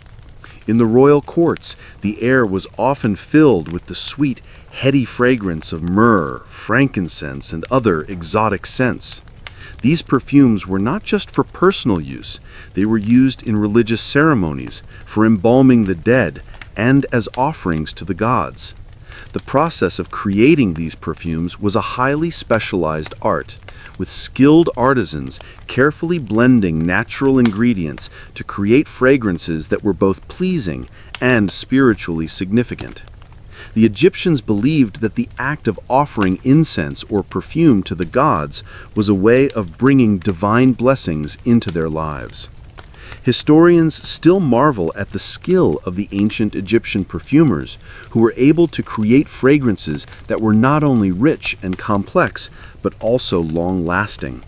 In the royal courts, the air was often filled with the sweet, heady fragrance of myrrh, frankincense, and other exotic scents. These perfumes were not just for personal use, they were used in religious ceremonies, for embalming the dead, and as offerings to the gods. The process of creating these perfumes was a highly specialized art, with skilled artisans carefully blending natural ingredients to create fragrances that were both pleasing and spiritually significant. The Egyptians believed that the act of offering incense or perfume to the gods was a way of bringing divine blessings into their lives. Historians still marvel at the skill of the ancient Egyptian perfumers, who were able to create fragrances that were not only rich and complex, but also long-lasting.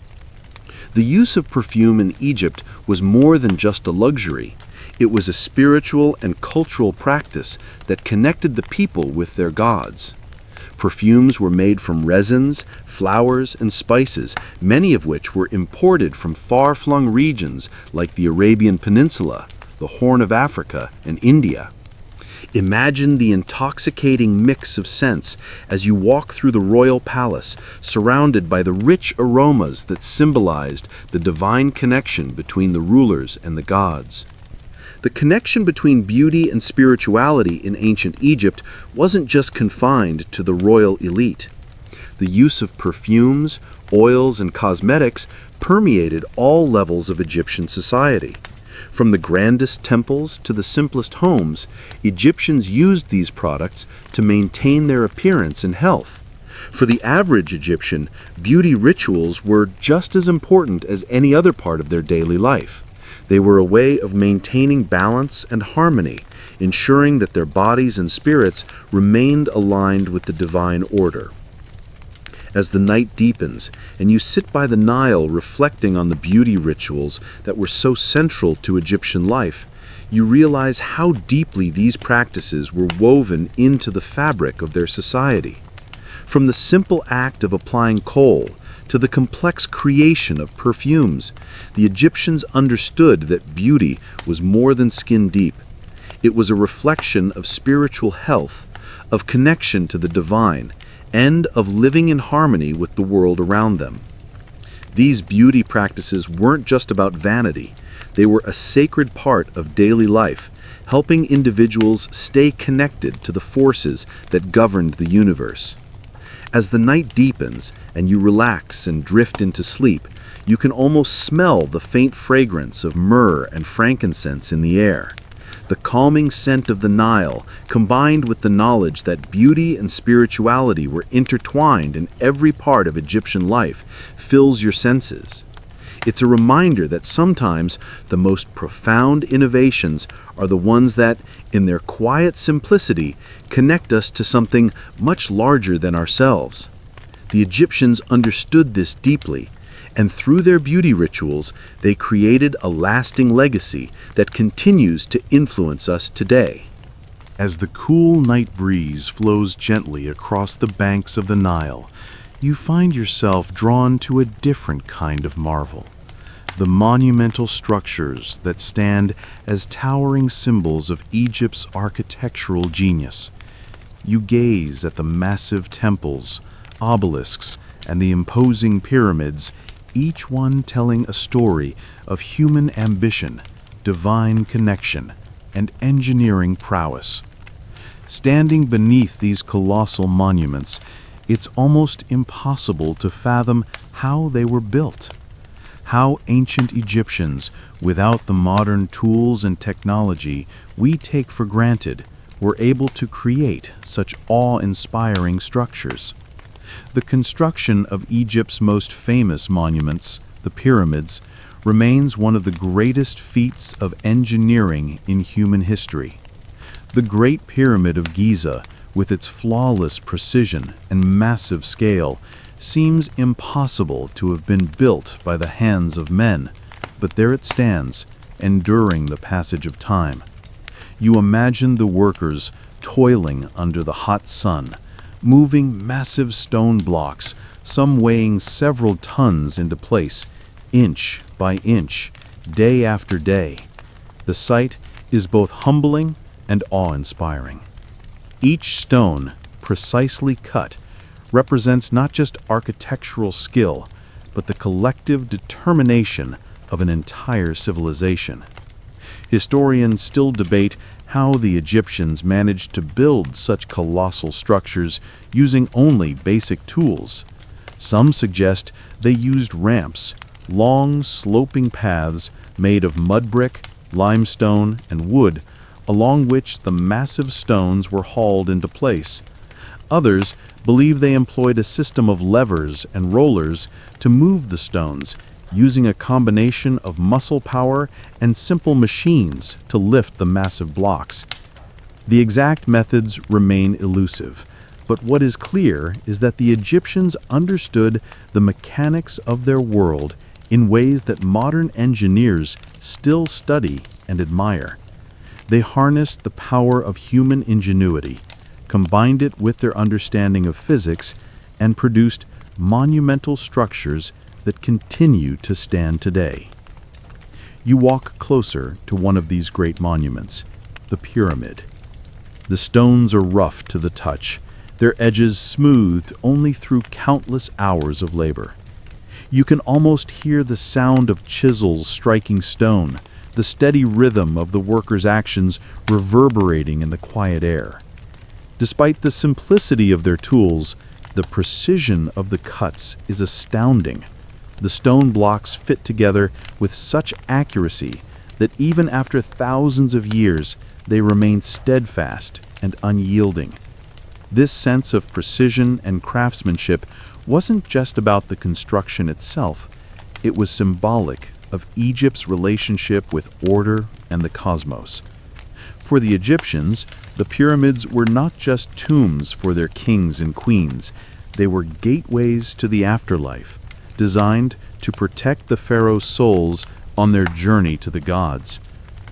The use of perfume in Egypt was more than just a luxury. It was a spiritual and cultural practice that connected the people with their gods. Perfumes were made from resins, flowers, and spices, many of which were imported from far-flung regions like the Arabian Peninsula, the Horn of Africa, and India. Imagine the intoxicating mix of scents as you walk through the royal palace, surrounded by the rich aromas that symbolized the divine connection between the rulers and the gods. The connection between beauty and spirituality in ancient Egypt wasn't just confined to the royal elite. The use of perfumes, oils, and cosmetics permeated all levels of Egyptian society. From the grandest temples to the simplest homes, Egyptians used these products to maintain their appearance and health. For the average Egyptian, beauty rituals were just as important as any other part of their daily life. They were a way of maintaining balance and harmony, ensuring that their bodies and spirits remained aligned with the divine order. As the night deepens and you sit by the Nile reflecting on the beauty rituals that were so central to Egyptian life, you realize how deeply these practices were woven into the fabric of their society. From the simple act of applying kohl to the complex creation of perfumes, the Egyptians understood that beauty was more than skin deep. It was a reflection of spiritual health, of connection to the divine, and of living in harmony with the world around them. These beauty practices weren't just about vanity. They were a sacred part of daily life, helping individuals stay connected to the forces that governed the universe. As the night deepens and you relax and drift into sleep, you can almost smell the faint fragrance of myrrh and frankincense in the air. The calming scent of the Nile, combined with the knowledge that beauty and spirituality were intertwined in every part of Egyptian life, fills your senses. It's a reminder that sometimes the most profound innovations are the ones that, in their quiet simplicity, connect us to something much larger than ourselves. The Egyptians understood this deeply, and through their beauty rituals, they created a lasting legacy that continues to influence us today. As the cool night breeze flows gently across the banks of the Nile, you find yourself drawn to a different kind of marvel. The monumental structures that stand as towering symbols of Egypt's architectural genius. You gaze at the massive temples, obelisks, and the imposing pyramids, each one telling a story of human ambition, divine connection, and engineering prowess. Standing beneath these colossal monuments, it's almost impossible to fathom how they were built. How ancient Egyptians, without the modern tools and technology we take for granted, were able to create such awe-inspiring structures. The construction of Egypt's most famous monuments, the pyramids, remains one of the greatest feats of engineering in human history. The Great Pyramid of Giza, with its flawless precision and massive scale, seems impossible to have been built by the hands of men, but there it stands, enduring the passage of time. You imagine the workers toiling under the hot sun, moving massive stone blocks, some weighing several tons into place, inch by inch, day after day. The sight is both humbling and awe-inspiring. Each stone, precisely cut, represents not just architectural skill, but the collective determination of an entire civilization. Historians still debate how the Egyptians managed to build such colossal structures using only basic tools. Some suggest they used ramps, long sloping paths made of mud brick, limestone, and wood, along which the massive stones were hauled into place. Others believe they employed a system of levers and rollers to move the stones, using a combination of muscle power and simple machines to lift the massive blocks. The exact methods remain elusive, but what is clear is that the Egyptians understood the mechanics of their world in ways that modern engineers still study and admire. They harnessed the power of human ingenuity, combined it with their understanding of physics, and produced monumental structures that continue to stand today. You walk closer to one of these great monuments, the pyramid. The stones are rough to the touch, their edges smoothed only through countless hours of labor. You can almost hear the sound of chisels striking stone, the steady rhythm of the workers' actions reverberating in the quiet air. Despite the simplicity of their tools, the precision of the cuts is astounding. The stone blocks fit together with such accuracy that even after thousands of years, they remain steadfast and unyielding. This sense of precision and craftsmanship wasn't just about the construction itself, it was symbolic of Egypt's relationship with order and the cosmos. For the Egyptians, the pyramids were not just tombs for their kings and queens, They were gateways to the afterlife, designed to protect the pharaoh's souls on their journey to the gods.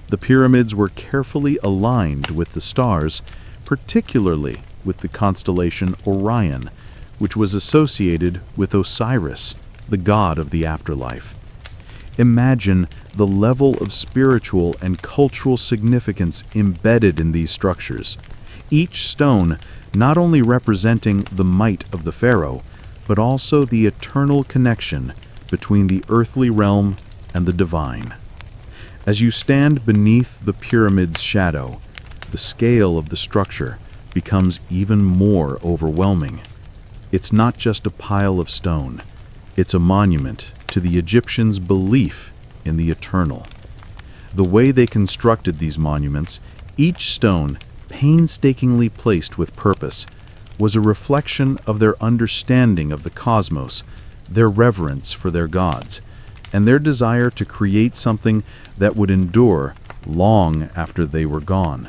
The pyramids were carefully aligned with the stars, particularly with the constellation Orion, which was associated with Osiris, the god of the afterlife. Imagine the level of spiritual and cultural significance embedded in these structures, each stone not only representing the might of the pharaoh, but also the eternal connection between the earthly realm and the divine. As you stand beneath the pyramid's shadow, the scale of the structure becomes even more overwhelming. It's not just a pile of stone, it's a monument to the Egyptians' belief in the eternal. The way they constructed these monuments, each stone, painstakingly placed with purpose, was a reflection of their understanding of the cosmos, their reverence for their gods, and their desire to create something that would endure long after they were gone.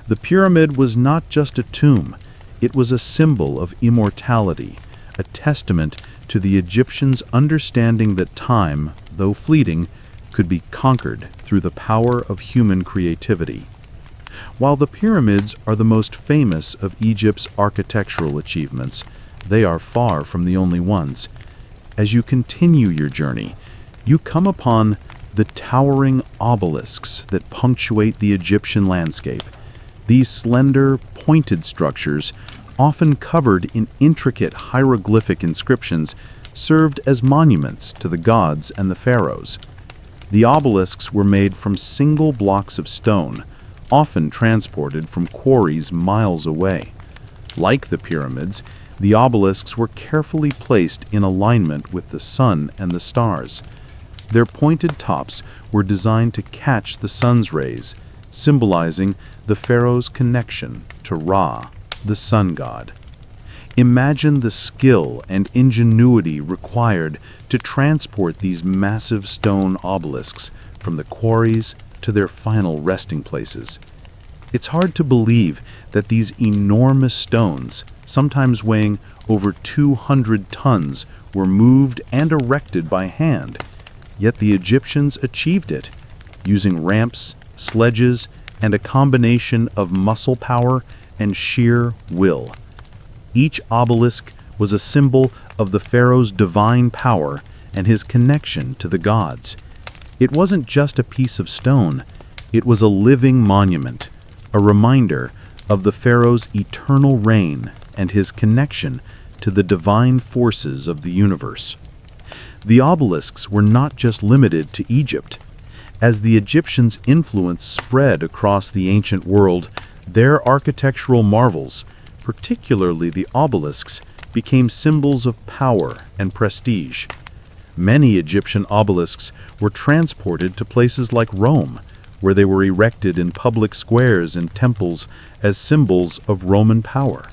The pyramid was not just a tomb, it was a symbol of immortality, a testament to the Egyptians' understanding that time, though fleeting, could be conquered through the power of human creativity. While the pyramids are the most famous of Egypt's architectural achievements, they are far from the only ones. As you continue your journey, you come upon the towering obelisks that punctuate the Egyptian landscape. These slender, pointed structures, often covered in intricate hieroglyphic inscriptions, served as monuments to the gods and the pharaohs. The obelisks were made from single blocks of stone, often transported from quarries miles away. Like the pyramids, the obelisks were carefully placed in alignment with the sun and the stars. Their pointed tops were designed to catch the sun's rays, symbolizing the pharaoh's connection to Ra, the sun god. Imagine the skill and ingenuity required to transport these massive stone obelisks from the quarries to their final resting places. It's hard to believe that these enormous stones, sometimes weighing over 200 tons, were moved and erected by hand, yet the Egyptians achieved it, using ramps, sledges, and a combination of muscle power and sheer will. Each obelisk was a symbol of the pharaoh's divine power and his connection to the gods. It wasn't just a piece of stone, it was a living monument, a reminder of the pharaoh's eternal reign and his connection to the divine forces of the universe. The obelisks were not just limited to Egypt. As the Egyptians' influence spread across the ancient world, their architectural marvels, particularly the obelisks, became symbols of power and prestige. Many Egyptian obelisks were transported to places like Rome, where they were erected in public squares and temples as symbols of Roman power.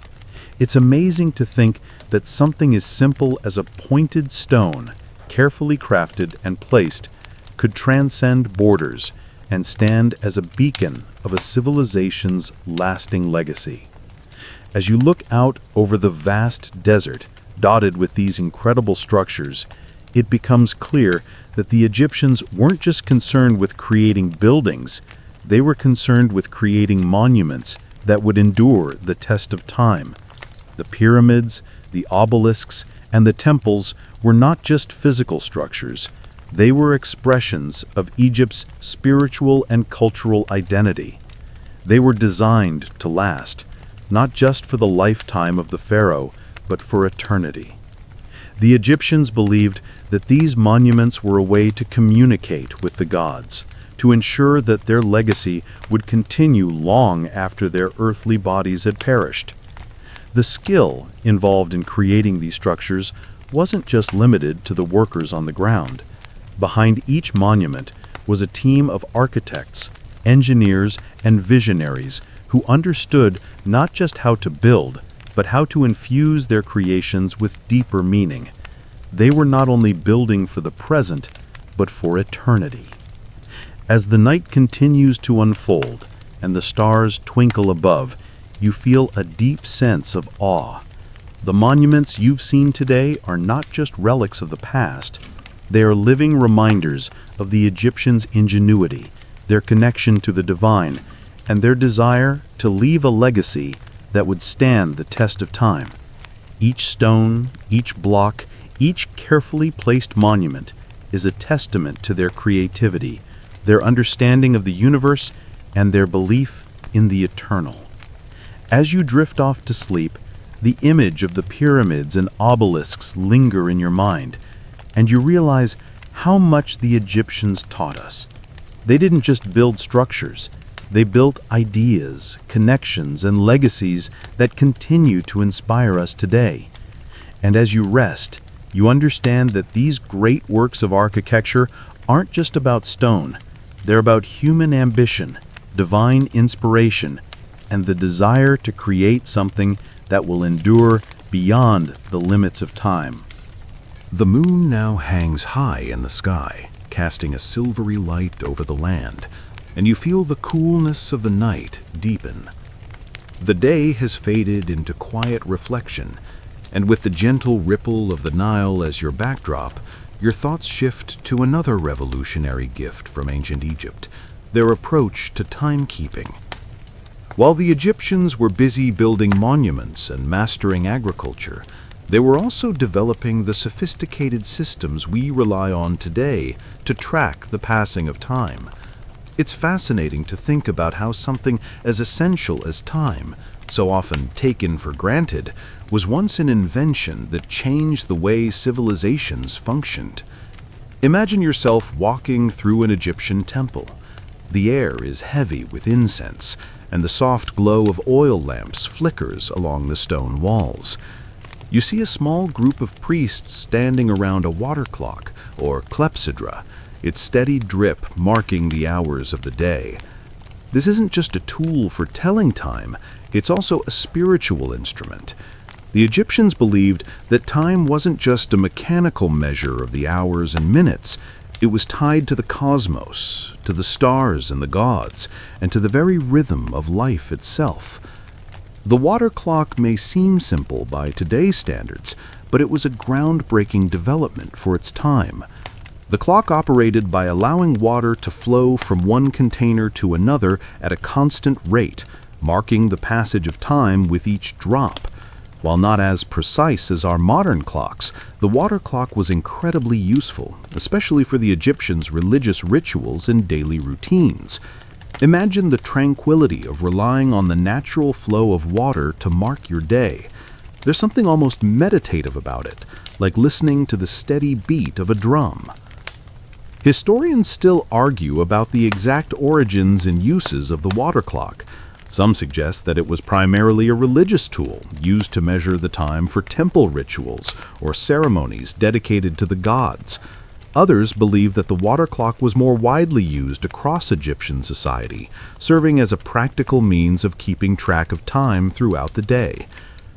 It's amazing to think that something as simple as a pointed stone, carefully crafted and placed, could transcend borders and stand as a beacon of a civilization's lasting legacy. As you look out over the vast desert dotted with these incredible structures, it becomes clear that the Egyptians weren't just concerned with creating buildings, they were concerned with creating monuments that would endure the test of time. The pyramids, the obelisks, and the temples were not just physical structures, they were expressions of Egypt's spiritual and cultural identity. They were designed to last, not just for the lifetime of the pharaoh, but for eternity. The Egyptians believed that these monuments were a way to communicate with the gods, to ensure that their legacy would continue long after their earthly bodies had perished. The skill involved in creating these structures wasn't just limited to the workers on the ground. Behind each monument was a team of architects, engineers, and visionaries who understood not just how to build, but how to infuse their creations with deeper meaning. They were not only building for the present, but for eternity. As the night continues to unfold and the stars twinkle above, you feel a deep sense of awe. The monuments you've seen today are not just relics of the past. They are living reminders of the Egyptians' ingenuity, their connection to the divine, and their desire to leave a legacy that would stand the test of time. Each stone, each block, each carefully placed monument is a testament to their creativity, their understanding of the universe, and their belief in the eternal. As you drift off to sleep, the image of the pyramids and obelisks linger in your mind, and you realize how much the Egyptians taught us. They didn't just build structures, they built ideas, connections, and legacies that continue to inspire us today. And as you rest, you understand that these great works of architecture aren't just about stone. They're about human ambition, divine inspiration, and the desire to create something that will endure beyond the limits of time. The moon now hangs high in the sky, casting a silvery light over the land, and you feel the coolness of the night deepen. The day has faded into quiet reflection, and with the gentle ripple of the Nile as your backdrop, your thoughts shift to another revolutionary gift from ancient Egypt, their approach to timekeeping. While the Egyptians were busy building monuments and mastering agriculture, they were also developing the sophisticated systems we rely on today to track the passing of time. It's fascinating to think about how something as essential as time, so often taken for granted, was once an invention that changed the way civilizations functioned. Imagine yourself walking through an Egyptian temple. The air is heavy with incense, and the soft glow of oil lamps flickers along the stone walls. You see a small group of priests standing around a water clock, or clepsydra, its steady drip marking the hours of the day. This isn't just a tool for telling time, it's also a spiritual instrument. The Egyptians believed that time wasn't just a mechanical measure of the hours and minutes. It was tied to the cosmos, to the stars and the gods, and to the very rhythm of life itself. The water clock may seem simple by today's standards, but it was a groundbreaking development for its time. The clock operated by allowing water to flow from one container to another at a constant rate, marking the passage of time with each drop. While not as precise as our modern clocks, the water clock was incredibly useful, especially for the Egyptians' religious rituals and daily routines. Imagine the tranquility of relying on the natural flow of water to mark your day. There's something almost meditative about it, like listening to the steady beat of a drum. Historians still argue about the exact origins and uses of the water clock. Some suggest that it was primarily a religious tool used to measure the time for temple rituals or ceremonies dedicated to the gods. Others believe that the water clock was more widely used across Egyptian society, serving as a practical means of keeping track of time throughout the day.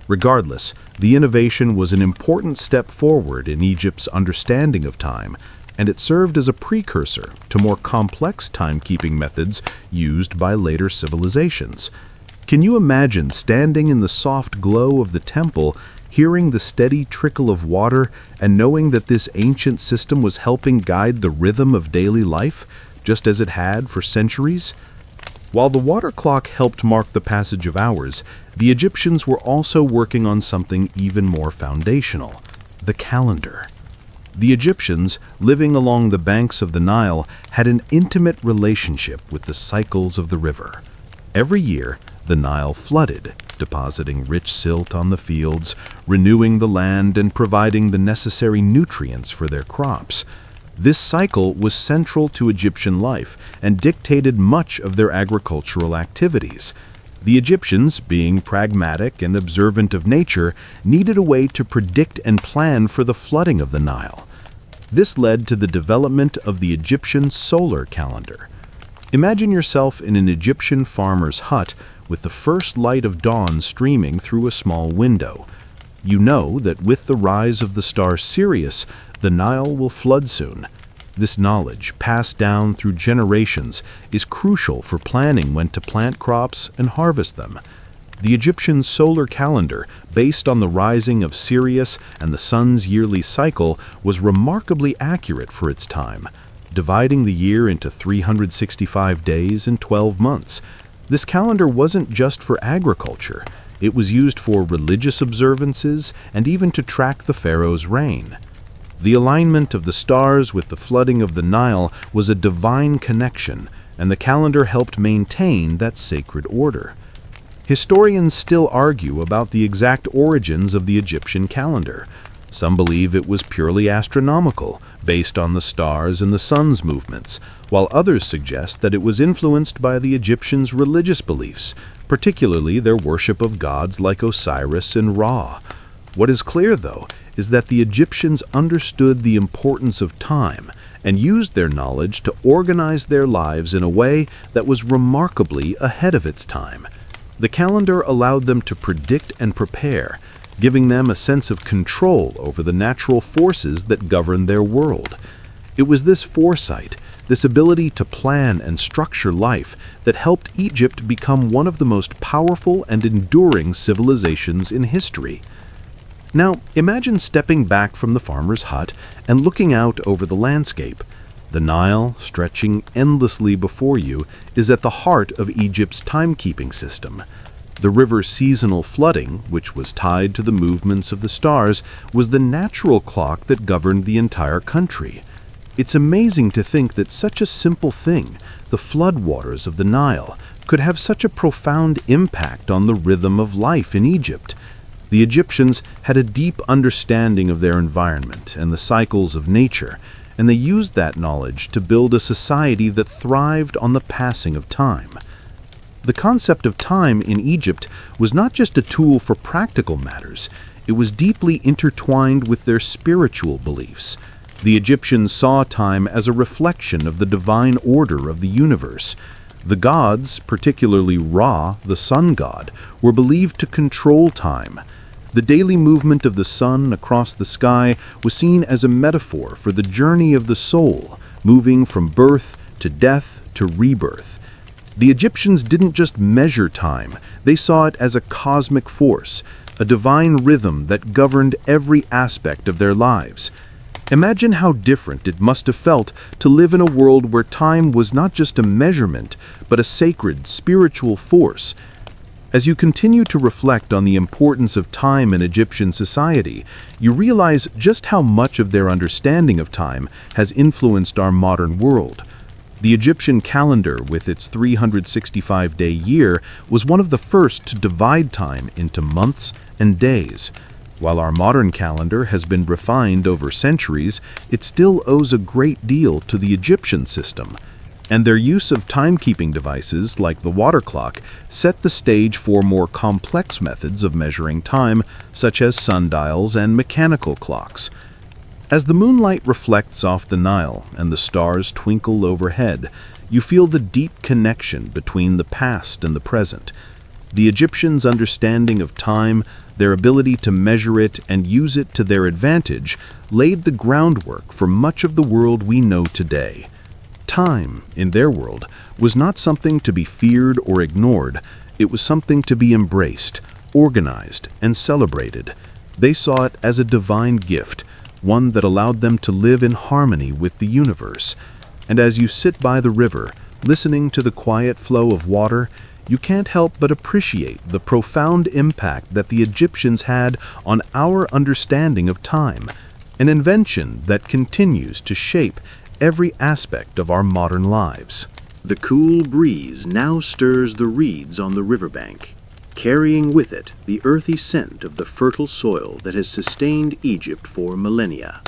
Regardless, the innovation was an important step forward in Egypt's understanding of time, and it served as a precursor to more complex timekeeping methods used by later civilizations. Can you imagine standing in the soft glow of the temple, hearing the steady trickle of water, and knowing that this ancient system was helping guide the rhythm of daily life, just as it had for centuries? While the water clock helped mark the passage of hours, the Egyptians were also working on something even more foundational: the calendar. The Egyptians, living along the banks of the Nile, had an intimate relationship with the cycles of the river. Every year, the Nile flooded, depositing rich silt on the fields, renewing the land and providing the necessary nutrients for their crops. This cycle was central to Egyptian life and dictated much of their agricultural activities. The Egyptians, being pragmatic and observant of nature, needed a way to predict and plan for the flooding of the Nile. This led to the development of the Egyptian solar calendar. Imagine yourself in an Egyptian farmer's hut with the first light of dawn streaming through a small window. You know that with the rise of the star Sirius, the Nile will flood soon. This knowledge, passed down through generations, is crucial for planning when to plant crops and harvest them. The Egyptian solar calendar, based on the rising of Sirius and the sun's yearly cycle, was remarkably accurate for its time, dividing the year into 365 days and 12 months. This calendar wasn't just for agriculture. It was used for religious observances and even to track the pharaoh's reign. The alignment of the stars with the flooding of the Nile was a divine connection, and the calendar helped maintain that sacred order. Historians still argue about the exact origins of the Egyptian calendar. Some believe it was purely astronomical, based on the stars and the sun's movements, while others suggest that it was influenced by the Egyptians' religious beliefs, particularly their worship of gods like Osiris and Ra. What is clear, though, is that the Egyptians understood the importance of time and used their knowledge to organize their lives in a way that was remarkably ahead of its time. The calendar allowed them to predict and prepare, giving them a sense of control over the natural forces that govern their world. It was this foresight, this ability to plan and structure life, that helped Egypt become one of the most powerful and enduring civilizations in history. Now, imagine stepping back from the farmer's hut and looking out over the landscape. The Nile, stretching endlessly before you, is at the heart of Egypt's timekeeping system. The river's seasonal flooding, which was tied to the movements of the stars, was the natural clock that governed the entire country. It's amazing to think that such a simple thing, the floodwaters of the Nile, could have such a profound impact on the rhythm of life in Egypt. The Egyptians had a deep understanding of their environment and the cycles of nature, and they used that knowledge to build a society that thrived on the passing of time. The concept of time in Egypt was not just a tool for practical matters, it was deeply intertwined with their spiritual beliefs. The Egyptians saw time as a reflection of the divine order of the universe. The gods, particularly Ra, the sun god, were believed to control time. The daily movement of the sun across the sky was seen as a metaphor for the journey of the soul, moving from birth to death to rebirth. The Egyptians didn't just measure time, they saw it as a cosmic force, a divine rhythm that governed every aspect of their lives. Imagine how different it must have felt to live in a world where time was not just a measurement, but a sacred, spiritual force. As you continue to reflect on the importance of time in Egyptian society, you realize just how much of their understanding of time has influenced our modern world. The Egyptian calendar, with its 365-day year, was one of the first to divide time into months and days. While our modern calendar has been refined over centuries, it still owes a great deal to the Egyptian system. And their use of timekeeping devices, like the water clock, set the stage for more complex methods of measuring time, such as sundials and mechanical clocks. As the moonlight reflects off the Nile and the stars twinkle overhead, you feel the deep connection between the past and the present. The Egyptians' understanding of time, their ability to measure it and use it to their advantage, laid the groundwork for much of the world we know today. Time, in their world, was not something to be feared or ignored. It was something to be embraced, organized, and celebrated. They saw it as a divine gift, one that allowed them to live in harmony with the universe. And as you sit by the river, listening to the quiet flow of water, you can't help but appreciate the profound impact that the Egyptians had on our understanding of time, an invention that continues to shape every aspect of our modern lives. The cool breeze now stirs the reeds on the riverbank, carrying with it the earthy scent of the fertile soil that has sustained Egypt for millennia.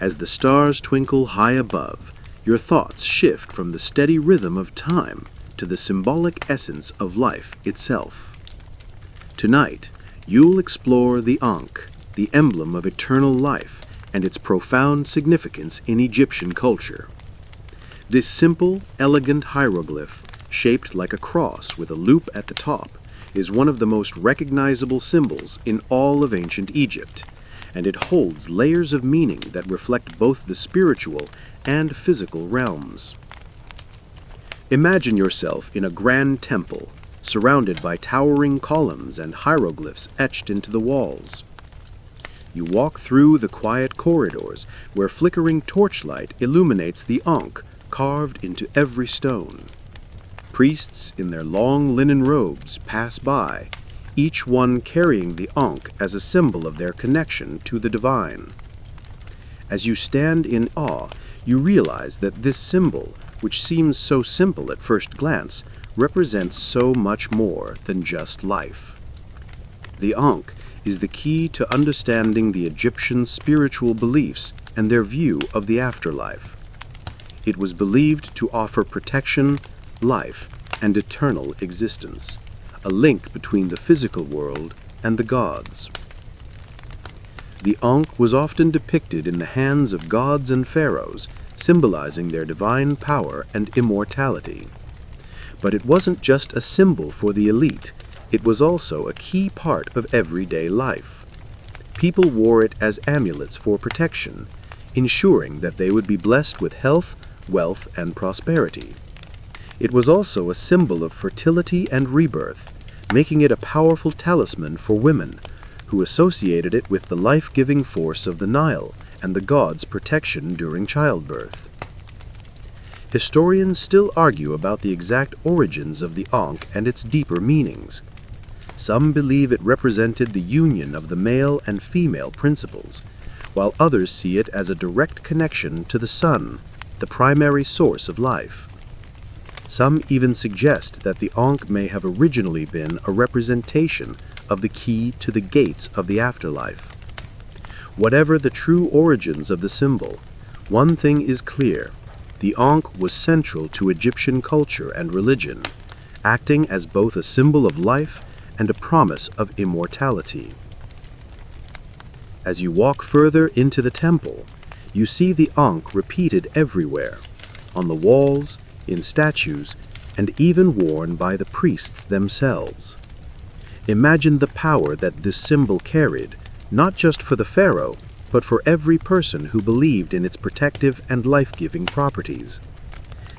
As the stars twinkle high above, your thoughts shift from the steady rhythm of time to the symbolic essence of life itself. Tonight, you'll explore the Ankh, the emblem of eternal life, and its profound significance in Egyptian culture. This simple, elegant hieroglyph, shaped like a cross with a loop at the top, is one of the most recognizable symbols in all of ancient Egypt, and it holds layers of meaning that reflect both the spiritual and physical realms. Imagine yourself in a grand temple, surrounded by towering columns and hieroglyphs etched into the walls. You walk through the quiet corridors where flickering torchlight illuminates the Ankh carved into every stone. Priests in their long linen robes pass by, each one carrying the Ankh as a symbol of their connection to the divine. As you stand in awe, you realize that this symbol, which seems so simple at first glance, represents so much more than just life. The Ankh is the key to understanding the Egyptians' spiritual beliefs and their view of the afterlife. It was believed to offer protection, life, and eternal existence, a link between the physical world and the gods. The Ankh was often depicted in the hands of gods and pharaohs, symbolizing their divine power and immortality. But it wasn't just a symbol for the elite, it was also a key part of everyday life. People wore it as amulets for protection, ensuring that they would be blessed with health, wealth, and prosperity. It was also a symbol of fertility and rebirth, making it a powerful talisman for women, who associated it with the life-giving force of the Nile and the gods' protection during childbirth. Historians still argue about the exact origins of the Ankh and its deeper meanings. Some believe it represented the union of the male and female principles, while others see it as a direct connection to the sun, the primary source of life. Some even suggest that the Ankh may have originally been a representation of the key to the gates of the afterlife. Whatever the true origins of the symbol, one thing is clear: the Ankh was central to Egyptian culture and religion, acting as both a symbol of life and a promise of immortality. As you walk further into the temple, you see the Ankh repeated everywhere, on the walls, in statues, and even worn by the priests themselves. Imagine the power that this symbol carried, not just for the pharaoh, but for every person who believed in its protective and life-giving properties.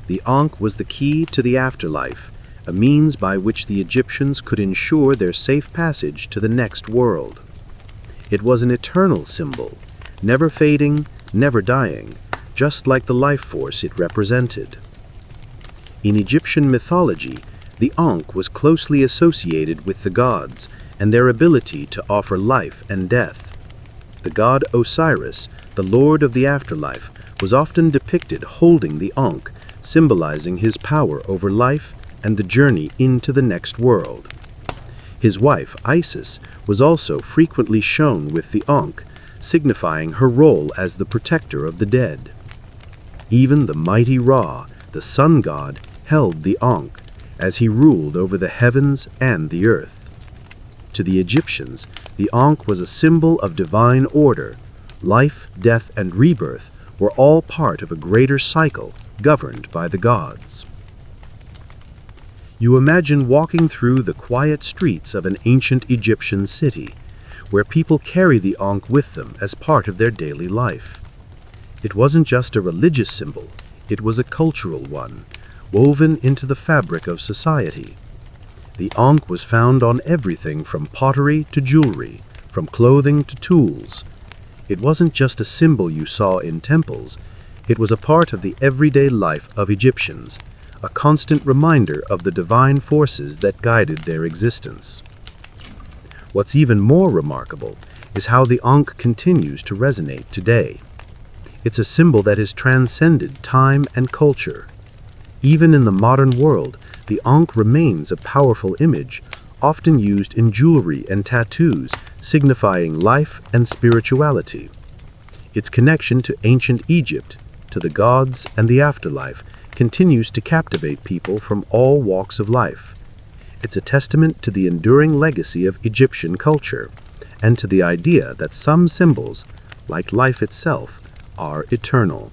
The Ankh was the key to the afterlife, a means by which the Egyptians could ensure their safe passage to the next world. It was an eternal symbol, never fading, never dying, just like the life force it represented. In Egyptian mythology, the Ankh was closely associated with the gods and their ability to offer life and death. The god Osiris, the lord of the afterlife, was often depicted holding the Ankh, symbolizing his power over life and the journey into the next world. His wife, Isis, was also frequently shown with the Ankh, signifying her role as the protector of the dead. Even the mighty Ra, the sun god, held the Ankh, as he ruled over the heavens and the earth. To the Egyptians, the Ankh was a symbol of divine order. Life, death, and rebirth were all part of a greater cycle governed by the gods. You imagine walking through the quiet streets of an ancient Egyptian city, where people carry the Ankh with them as part of their daily life. It wasn't just a religious symbol, it was a cultural one, woven into the fabric of society. The Ankh was found on everything from pottery to jewelry, from clothing to tools. It wasn't just a symbol you saw in temples, it was a part of the everyday life of Egyptians, a constant reminder of the divine forces that guided their existence. What's even more remarkable is how the Ankh continues to resonate today. It's a symbol that has transcended time and culture. Even in the modern world, the Ankh remains a powerful image, often used in jewelry and tattoos, signifying life and spirituality. Its connection to ancient Egypt, to the gods and the afterlife, continues to captivate people from all walks of life. It's a testament to the enduring legacy of Egyptian culture, and to the idea that some symbols, like life itself, are eternal.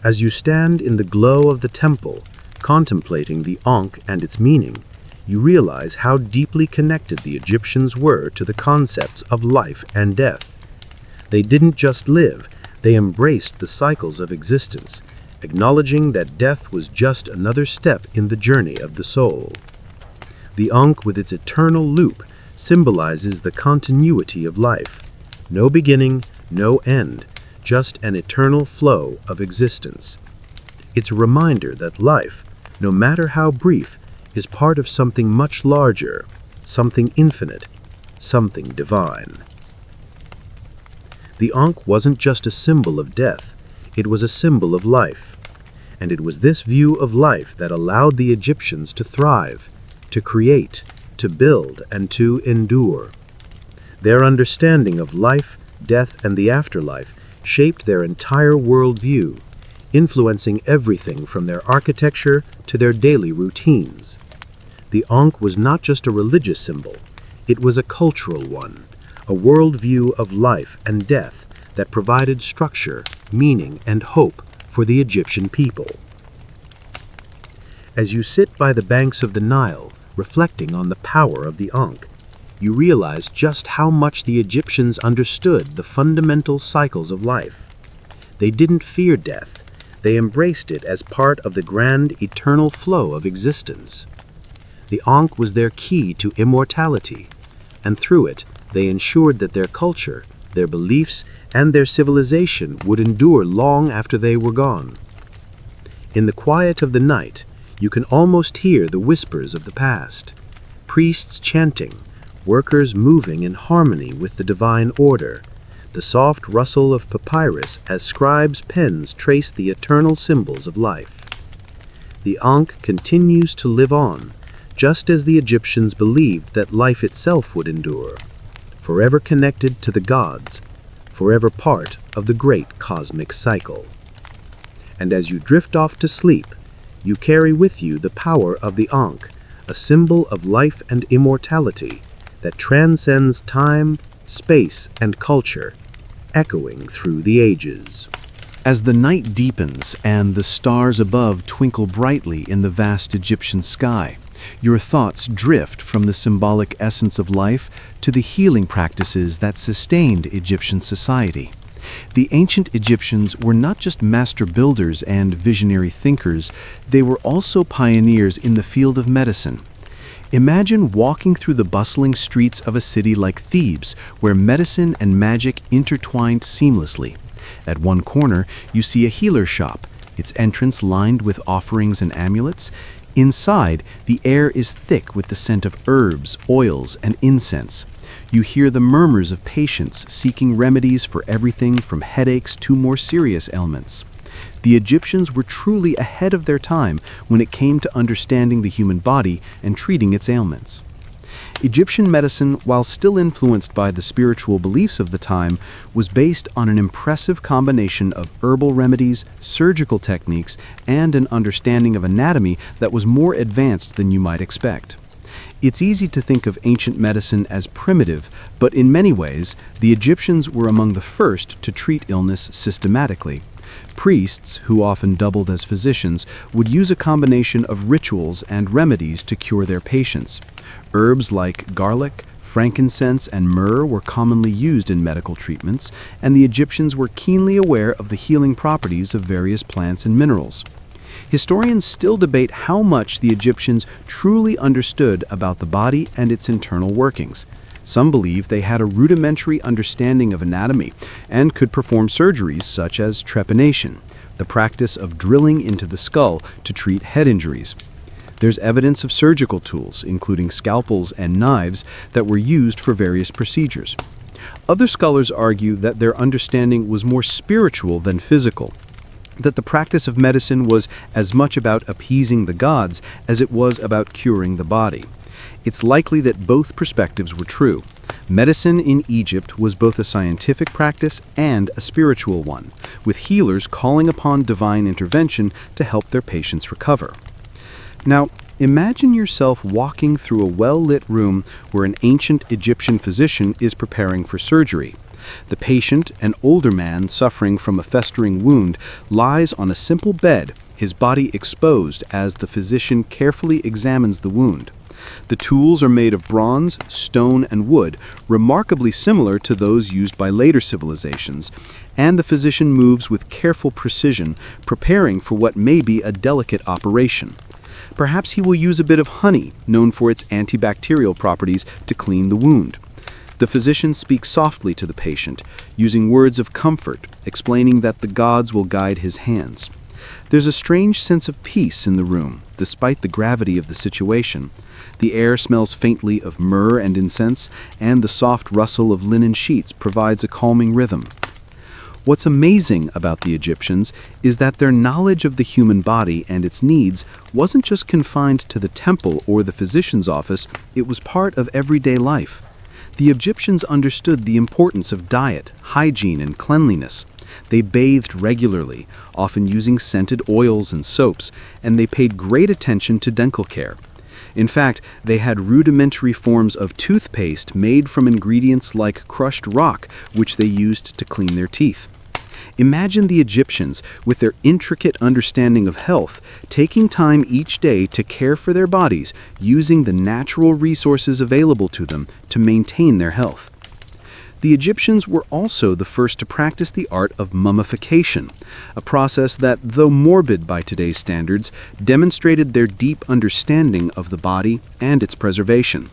As you stand in the glow of the temple, contemplating the Ankh and its meaning, you realize how deeply connected the Egyptians were to the concepts of life and death. They didn't just live, they embraced the cycles of existence, acknowledging that death was just another step in the journey of the soul. The Ankh with its eternal loop symbolizes the continuity of life. No beginning, no end, just an eternal flow of existence. It's a reminder that life, no matter how brief, is part of something much larger, something infinite, something divine. The Ankh wasn't just a symbol of death, it was a symbol of life. And it was this view of life that allowed the Egyptians to thrive, to create, to build, and to endure. Their understanding of life, death, and the afterlife shaped their entire worldview, influencing everything from their architecture to their daily routines. The Ankh was not just a religious symbol, it was a cultural one, a worldview of life and death that provided structure, meaning, and hope for the Egyptian people. As you sit by the banks of the Nile, reflecting on the power of the Ankh, you realize just how much the Egyptians understood the fundamental cycles of life. They didn't fear death, they embraced it as part of the grand eternal flow of existence. The Ankh was their key to immortality, and through it, they ensured that their culture, their beliefs, and their civilization would endure long after they were gone. In the quiet of the night, you can almost hear the whispers of the past, priests chanting, workers moving in harmony with the divine order, the soft rustle of papyrus as scribes' pens trace the eternal symbols of life. The Ankh continues to live on, just as the Egyptians believed that life itself would endure, forever connected to the gods, forever part of the great cosmic cycle. And as you drift off to sleep, you carry with you the power of the Ankh, a symbol of life and immortality that transcends time, space, and culture, echoing through the ages. As the night deepens and the stars above twinkle brightly in the vast Egyptian sky, your thoughts drift from the symbolic essence of life to the healing practices that sustained Egyptian society. The ancient Egyptians were not just master builders and visionary thinkers, they were also pioneers in the field of medicine. Imagine walking through the bustling streets of a city like Thebes, where medicine and magic intertwined seamlessly. At one corner, you see a healer shop, its entrance lined with offerings and amulets. Inside, the air is thick with the scent of herbs, oils, and incense. You hear the murmurs of patients seeking remedies for everything from headaches to more serious ailments. The Egyptians were truly ahead of their time when it came to understanding the human body and treating its ailments. Egyptian medicine, while still influenced by the spiritual beliefs of the time, was based on an impressive combination of herbal remedies, surgical techniques, and an understanding of anatomy that was more advanced than you might expect. It's easy to think of ancient medicine as primitive, but in many ways, the Egyptians were among the first to treat illness systematically. Priests, who often doubled as physicians, would use a combination of rituals and remedies to cure their patients. Herbs like garlic, frankincense, and myrrh were commonly used in medical treatments, and the Egyptians were keenly aware of the healing properties of various plants and minerals. Historians still debate how much the Egyptians truly understood about the body and its internal workings. Some believe they had a rudimentary understanding of anatomy and could perform surgeries such as trepanation, the practice of drilling into the skull to treat head injuries. There's evidence of surgical tools, including scalpels and knives, that were used for various procedures. Other scholars argue that their understanding was more spiritual than physical, that the practice of medicine was as much about appeasing the gods as it was about curing the body. It's likely that both perspectives were true. Medicine in Egypt was both a scientific practice and a spiritual one, with healers calling upon divine intervention to help their patients recover. Now, imagine yourself walking through a well-lit room where an ancient Egyptian physician is preparing for surgery. The patient, an older man suffering from a festering wound, lies on a simple bed, his body exposed as the physician carefully examines the wound. The tools are made of bronze, stone, and wood, remarkably similar to those used by later civilizations, and the physician moves with careful precision, preparing for what may be a delicate operation. Perhaps he will use a bit of honey, known for its antibacterial properties, to clean the wound. The physician speaks softly to the patient, using words of comfort, explaining that the gods will guide his hands. There's a strange sense of peace in the room, despite the gravity of the situation. The air smells faintly of myrrh and incense, and the soft rustle of linen sheets provides a calming rhythm. What's amazing about the Egyptians is that their knowledge of the human body and its needs wasn't just confined to the temple or the physician's office, it was part of everyday life. The Egyptians understood the importance of diet, hygiene, and cleanliness. They bathed regularly, often using scented oils and soaps, and they paid great attention to dental care. In fact, they had rudimentary forms of toothpaste made from ingredients like crushed rock, which they used to clean their teeth. Imagine the Egyptians, with their intricate understanding of health, taking time each day to care for their bodies, using the natural resources available to them to maintain their health. The Egyptians were also the first to practice the art of mummification, a process that, though morbid by today's standards, demonstrated their deep understanding of the body and its preservation.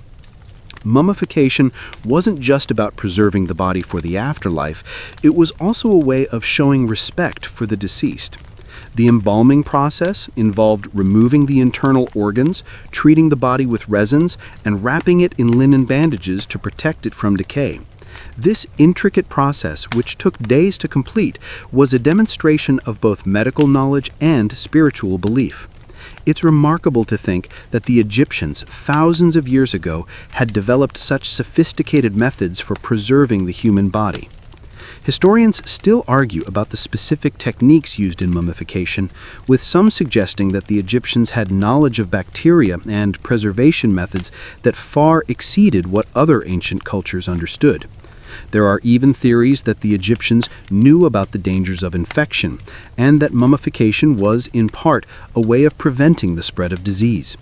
Mummification wasn't just about preserving the body for the afterlife, it was also a way of showing respect for the deceased. The embalming process involved removing the internal organs, treating the body with resins, and wrapping it in linen bandages to protect it from decay. This intricate process, which took days to complete, was a demonstration of both medical knowledge and spiritual belief. It's remarkable to think that the Egyptians, thousands of years ago, had developed such sophisticated methods for preserving the human body. Historians still argue about the specific techniques used in mummification, with some suggesting that the Egyptians had knowledge of bacteria and preservation methods that far exceeded what other ancient cultures understood. There are even theories that the Egyptians knew about the dangers of infection, and that mummification was, in part, a way of preventing the spread of disease.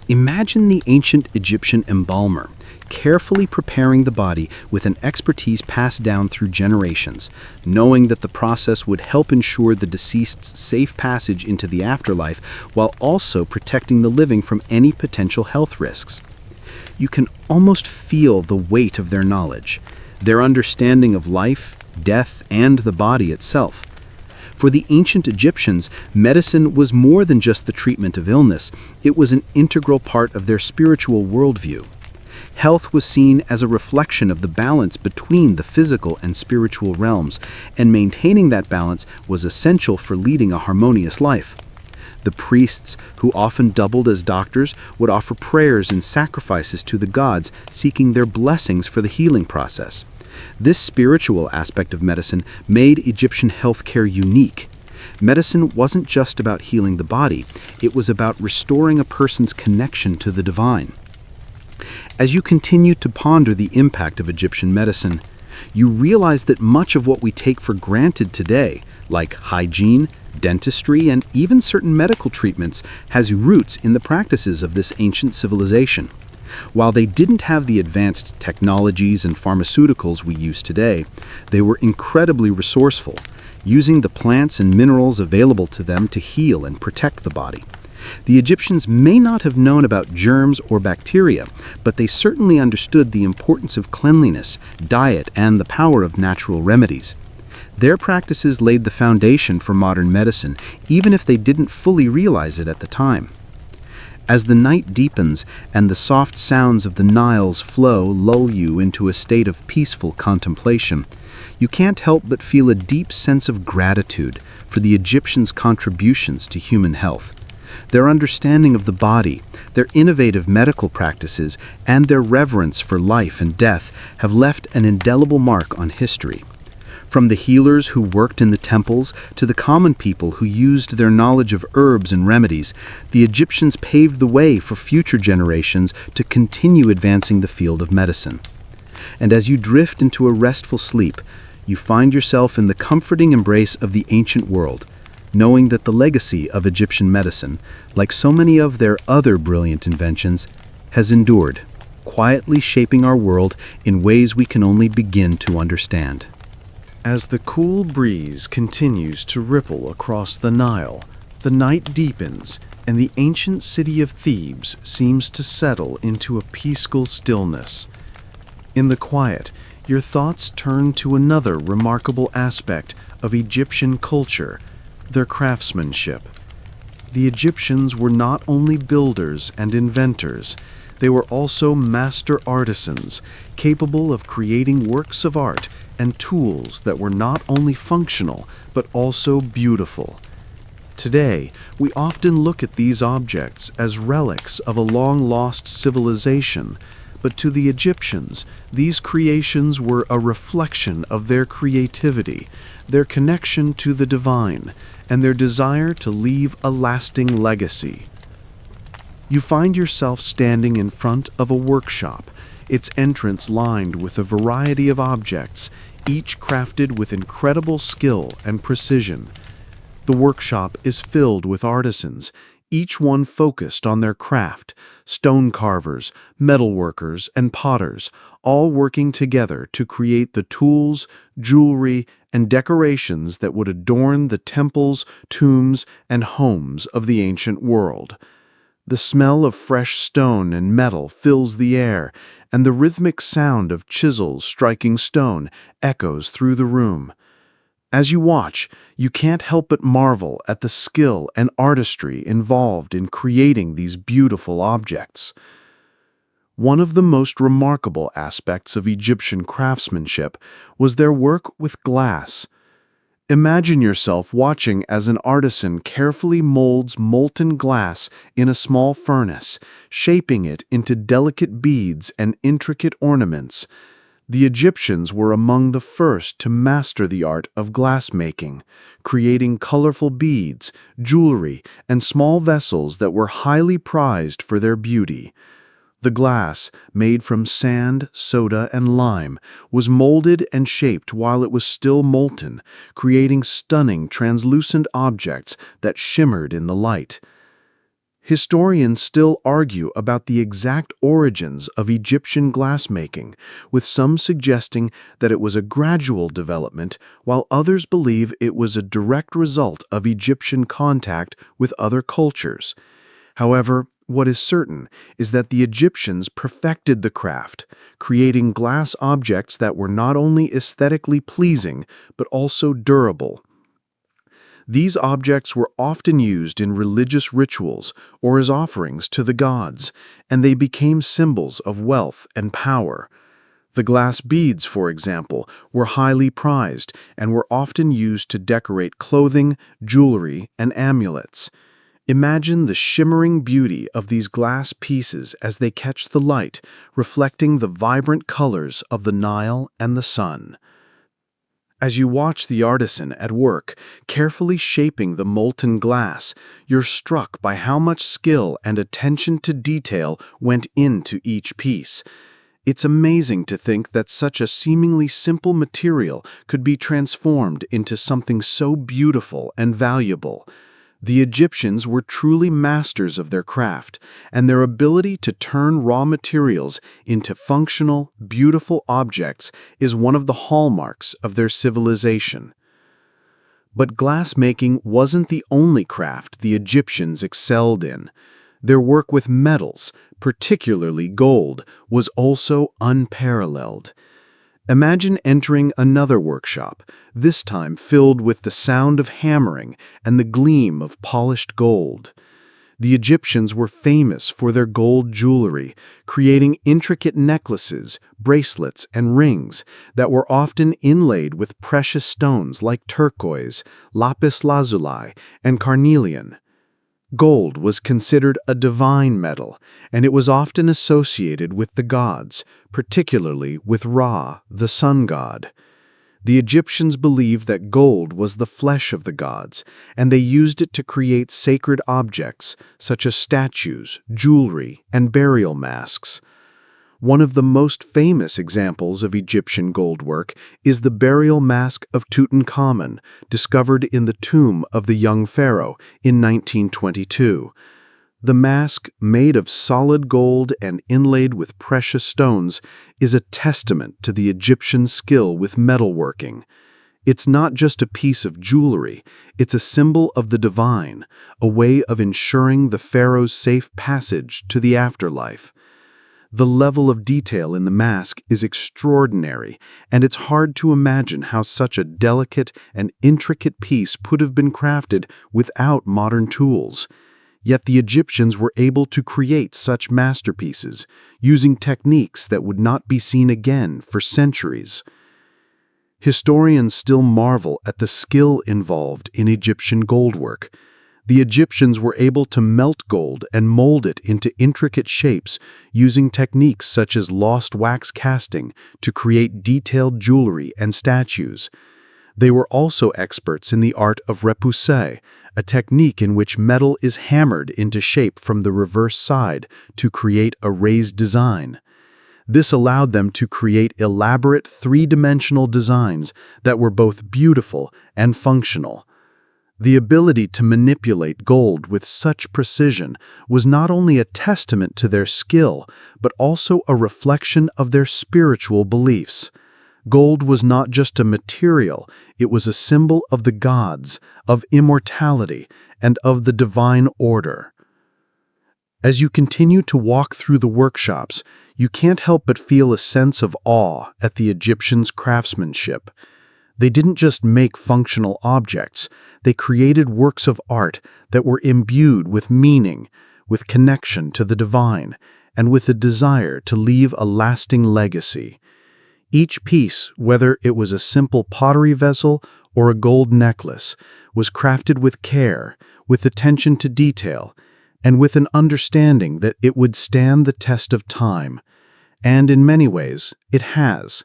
Imagine the ancient Egyptian embalmer, carefully preparing the body with an expertise passed down through generations, knowing that the process would help ensure the deceased's safe passage into the afterlife while also protecting the living from any potential health risks. You can almost feel the weight of their knowledge, their understanding of life, death, and the body itself. For the ancient Egyptians, medicine was more than just the treatment of illness, it was an integral part of their spiritual worldview. Health was seen as a reflection of the balance between the physical and spiritual realms, and maintaining that balance was essential for leading a harmonious life. The priests, who often doubled as doctors, would offer prayers and sacrifices to the gods, seeking their blessings for the healing process. This spiritual aspect of medicine made Egyptian healthcare unique. Medicine wasn't just about healing the body, it was about restoring a person's connection to the divine. As you continue to ponder the impact of Egyptian medicine, you realize that much of what we take for granted today, like hygiene, dentistry, and even certain medical treatments, has roots in the practices of this ancient civilization. While they didn't have the advanced technologies and pharmaceuticals we use today, they were incredibly resourceful, using the plants and minerals available to them to heal and protect the body. The Egyptians may not have known about germs or bacteria, but they certainly understood the importance of cleanliness, diet, and the power of natural remedies. Their practices laid the foundation for modern medicine, even if they didn't fully realize it at the time. As the night deepens and the soft sounds of the Nile's flow lull you into a state of peaceful contemplation, you can't help but feel a deep sense of gratitude for the Egyptians' contributions to human health. Their understanding of the body, their innovative medical practices, and their reverence for life and death have left an indelible mark on history. From the healers who worked in the temples to the common people who used their knowledge of herbs and remedies, the Egyptians paved the way for future generations to continue advancing the field of medicine. And as you drift into a restful sleep, you find yourself in the comforting embrace of the ancient world, knowing that the legacy of Egyptian medicine, like so many of their other brilliant inventions, has endured, quietly shaping our world in ways we can only begin to understand. As the cool breeze continues to ripple across the Nile, The night deepens, and the ancient city of Thebes seems to settle into a peaceful stillness. In the quiet, your thoughts turn to another remarkable aspect of Egyptian culture, their craftsmanship. The Egyptians were not only builders and inventors, they were also master artisans, capable of creating works of art and tools that were not only functional, but also beautiful. Today, we often look at these objects as relics of a long-lost civilization, but to the Egyptians, these creations were a reflection of their creativity, their connection to the divine, and their desire to leave a lasting legacy. You find yourself standing in front of a workshop, its entrance lined with a variety of objects, each crafted with incredible skill and precision. The workshop is filled with artisans, each one focused on their craft, stone carvers, metalworkers, and potters, all working together to create the tools, jewelry, and decorations that would adorn the temples, tombs, and homes of the ancient world. The smell of fresh stone and metal fills the air, and the rhythmic sound of chisels striking stone echoes through the room. As you watch, you can't help but marvel at the skill and artistry involved in creating these beautiful objects. One of the most remarkable aspects of Egyptian craftsmanship was their work with glass. Imagine yourself watching as an artisan carefully molds molten glass in a small furnace, shaping it into delicate beads and intricate ornaments. The Egyptians were among the first to master the art of glassmaking, creating colorful beads, jewelry, and small vessels that were highly prized for their beauty. The glass, made from sand, soda, and lime, was molded and shaped while it was still molten, creating stunning translucent objects that shimmered in the light. Historians still argue about the exact origins of Egyptian glassmaking, with some suggesting that it was a gradual development, while others believe it was a direct result of Egyptian contact with other cultures. However, what is certain is that the Egyptians perfected the craft, creating glass objects that were not only aesthetically pleasing, but also durable. These objects were often used in religious rituals or as offerings to the gods, and they became symbols of wealth and power. The glass beads, for example, were highly prized and were often used to decorate clothing, jewelry, and amulets. Imagine the shimmering beauty of these glass pieces as they catch the light, reflecting the vibrant colors of the Nile and the sun. As you watch the artisan at work, carefully shaping the molten glass, you're struck by how much skill and attention to detail went into each piece. It's amazing to think that such a seemingly simple material could be transformed into something so beautiful and valuable. The Egyptians were truly masters of their craft, and their ability to turn raw materials into functional, beautiful objects is one of the hallmarks of their civilization. But glassmaking wasn't the only craft the Egyptians excelled in. Their work with metals, particularly gold, was also unparalleled. Imagine entering another workshop, this time filled with the sound of hammering and the gleam of polished gold. The Egyptians were famous for their gold jewelry, creating intricate necklaces, bracelets, and rings that were often inlaid with precious stones like turquoise, lapis lazuli, and carnelian. Gold was considered a divine metal, and it was often associated with the gods, particularly with Ra, the sun god. The Egyptians believed that gold was the flesh of the gods, and they used it to create sacred objects such as statues, jewelry, and burial masks. One of the most famous examples of Egyptian gold work is the burial mask of Tutankhamun, discovered in the tomb of the young pharaoh in 1922. The mask, made of solid gold and inlaid with precious stones, is a testament to the Egyptian skill with metalworking. It's not just a piece of jewelry, it's a symbol of the divine, a way of ensuring the pharaoh's safe passage to the afterlife. The level of detail in the mask is extraordinary, and it's hard to imagine how such a delicate and intricate piece could have been crafted without modern tools. Yet the Egyptians were able to create such masterpieces, using techniques that would not be seen again for centuries. Historians still marvel at the skill involved in Egyptian goldwork. The Egyptians were able to melt gold and mold it into intricate shapes using techniques such as lost wax casting to create detailed jewelry and statues. They were also experts in the art of repoussé, a technique in which metal is hammered into shape from the reverse side to create a raised design. This allowed them to create elaborate three-dimensional designs that were both beautiful and functional. The ability to manipulate gold with such precision was not only a testament to their skill, but also a reflection of their spiritual beliefs. Gold was not just a material, it was a symbol of the gods, of immortality, and of the divine order. As you continue to walk through the workshops, you can't help but feel a sense of awe at the Egyptians' craftsmanship. They didn't just make functional objects, they created works of art that were imbued with meaning, with connection to the divine, and with a desire to leave a lasting legacy. Each piece, whether it was a simple pottery vessel or a gold necklace, was crafted with care, with attention to detail, and with an understanding that it would stand the test of time. And in many ways, it has.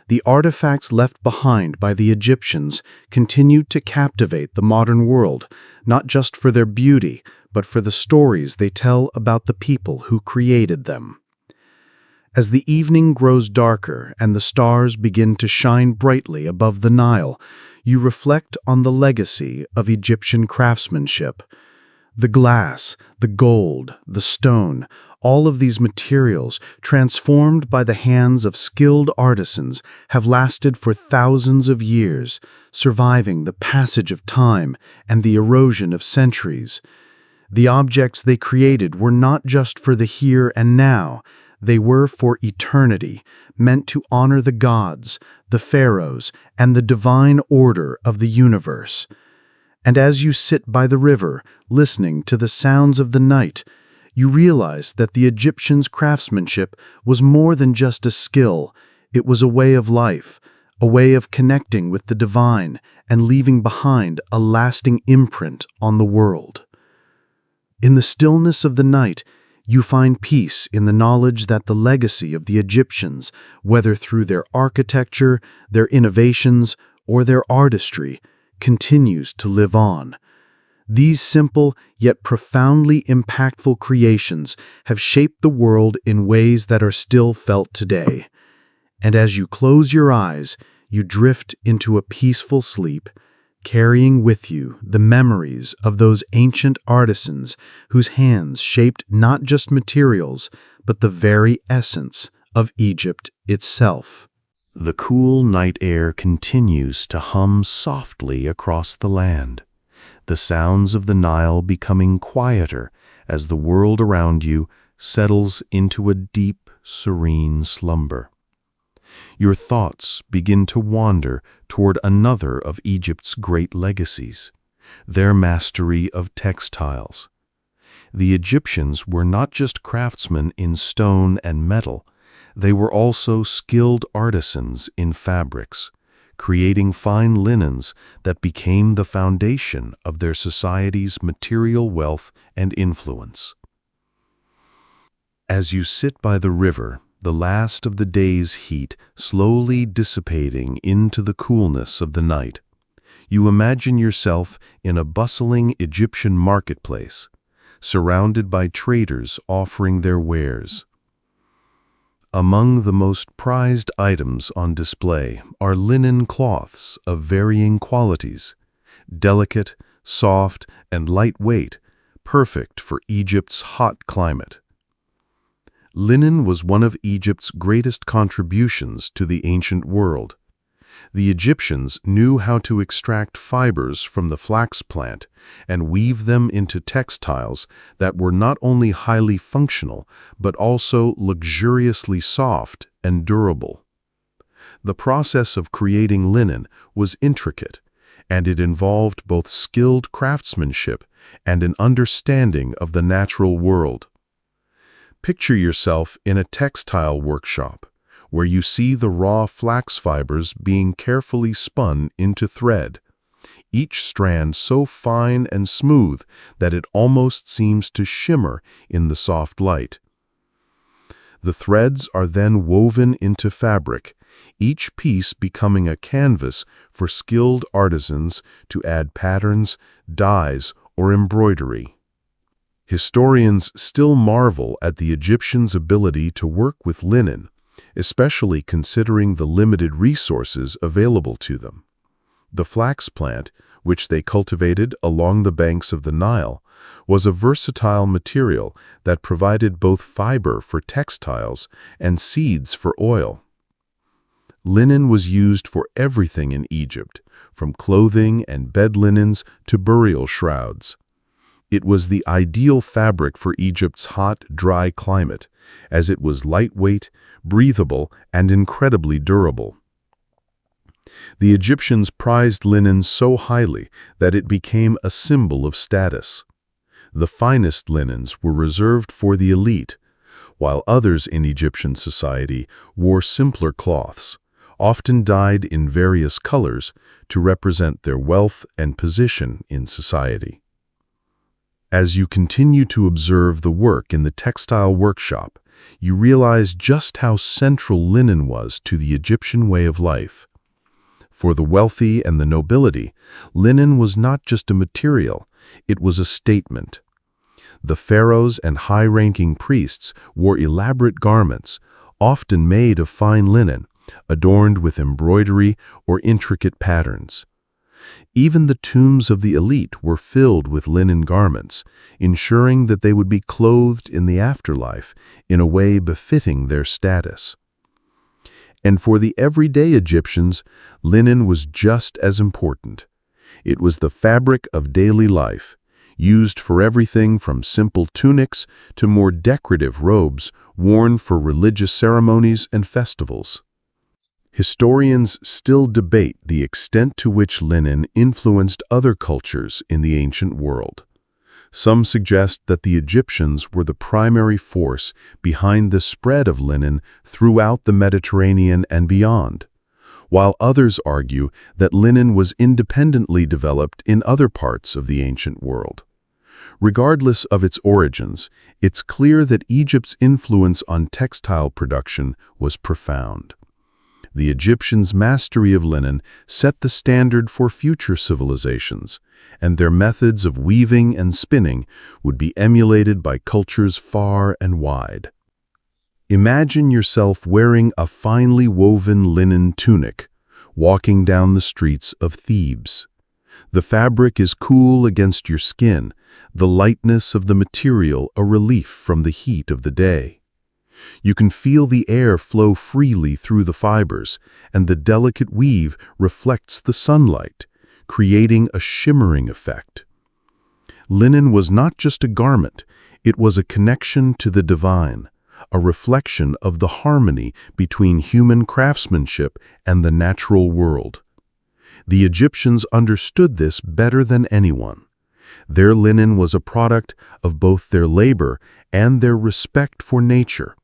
The artifacts left behind by the Egyptians continued to captivate the modern world, not just for their beauty, but for the stories they tell about the people who created them. As the evening grows darker and the stars begin to shine brightly above the Nile, you reflect on the legacy of Egyptian craftsmanship. The glass, the gold, the stone, all of these materials, transformed by the hands of skilled artisans, have lasted for thousands of years, surviving the passage of time and the erosion of centuries. The objects they created were not just for the here and now, they were for eternity, meant to honor the gods, the pharaohs, and the divine order of the universe. And as you sit by the river, listening to the sounds of the night, you realize that the Egyptians' craftsmanship was more than just a skill. It was a way of life, a way of connecting with the divine and leaving behind a lasting imprint on the world. In the stillness of the night, you find peace in the knowledge that the legacy of the Egyptians, whether through their architecture, their innovations, or their artistry, continues to live on. These simple yet profoundly impactful creations have shaped the world in ways that are still felt today. And as you close your eyes, you drift into a peaceful sleep, carrying with you the memories of those ancient artisans whose hands shaped not just materials, but the very essence of Egypt itself. The cool night air continues to hum softly across the land, the sounds of the Nile becoming quieter as the world around you settles into a deep, serene slumber. Your thoughts begin to wander toward another of Egypt's great legacies, their mastery of textiles. The Egyptians were not just craftsmen in stone and metal, they were also skilled artisans in fabrics, creating fine linens that became the foundation of their society's material wealth and influence. As you sit by the river, the last of the day's heat slowly dissipating into the coolness of the night, you imagine yourself in a bustling Egyptian marketplace, surrounded by traders offering their wares. Among the most prized items on display are linen cloths of varying qualities, delicate, soft, and lightweight, perfect for Egypt's hot climate. Linen was one of Egypt's greatest contributions to the ancient world. The Egyptians knew how to extract fibers from the flax plant and weave them into textiles that were not only highly functional, but also luxuriously soft and durable. The process of creating linen was intricate, and it involved both skilled craftsmanship and an understanding of the natural world. Picture yourself in a textile workshop, where you see the raw flax fibers being carefully spun into thread, each strand so fine and smooth that it almost seems to shimmer in the soft light. The threads are then woven into fabric, each piece becoming a canvas for skilled artisans to add patterns, dyes, or embroidery. Historians still marvel at the Egyptians' ability to work with linen, especially considering the limited resources available to them. The flax plant, which they cultivated along the banks of the Nile, was a versatile material that provided both fiber for textiles and seeds for oil. Linen was used for everything in Egypt, from clothing and bed linens to burial shrouds. It was the ideal fabric for Egypt's hot, dry climate, as it was lightweight, breathable, and incredibly durable. The Egyptians prized linen so highly that it became a symbol of status. The finest linens were reserved for the elite, while others in Egyptian society wore simpler cloths, often dyed in various colors to represent their wealth and position in society. As you continue to observe the work in the textile workshop, you realize just how central linen was to the Egyptian way of life. For the wealthy and the nobility, linen was not just a material, it was a statement. The pharaohs and high-ranking priests wore elaborate garments, often made of fine linen, adorned with embroidery or intricate patterns. Even the tombs of the elite were filled with linen garments, ensuring that they would be clothed in the afterlife in a way befitting their status. And for the everyday Egyptians, linen was just as important. It was the fabric of daily life, used for everything from simple tunics to more decorative robes worn for religious ceremonies and festivals. Historians still debate the extent to which linen influenced other cultures in the ancient world. Some suggest that the Egyptians were the primary force behind the spread of linen throughout the Mediterranean and beyond, while others argue that linen was independently developed in other parts of the ancient world. Regardless of its origins, it's clear that Egypt's influence on textile production was profound. The Egyptians' mastery of linen set the standard for future civilizations, and their methods of weaving and spinning would be emulated by cultures far and wide. Imagine yourself wearing a finely woven linen tunic, walking down the streets of Thebes. The fabric is cool against your skin, the lightness of the material a relief from the heat of the day. You can feel the air flow freely through the fibers, and the delicate weave reflects the sunlight, creating a shimmering effect. Linen was not just a garment, it was a connection to the divine, a reflection of the harmony between human craftsmanship and the natural world. The Egyptians understood this better than anyone. Their linen was a product of both their labor and their respect for nature,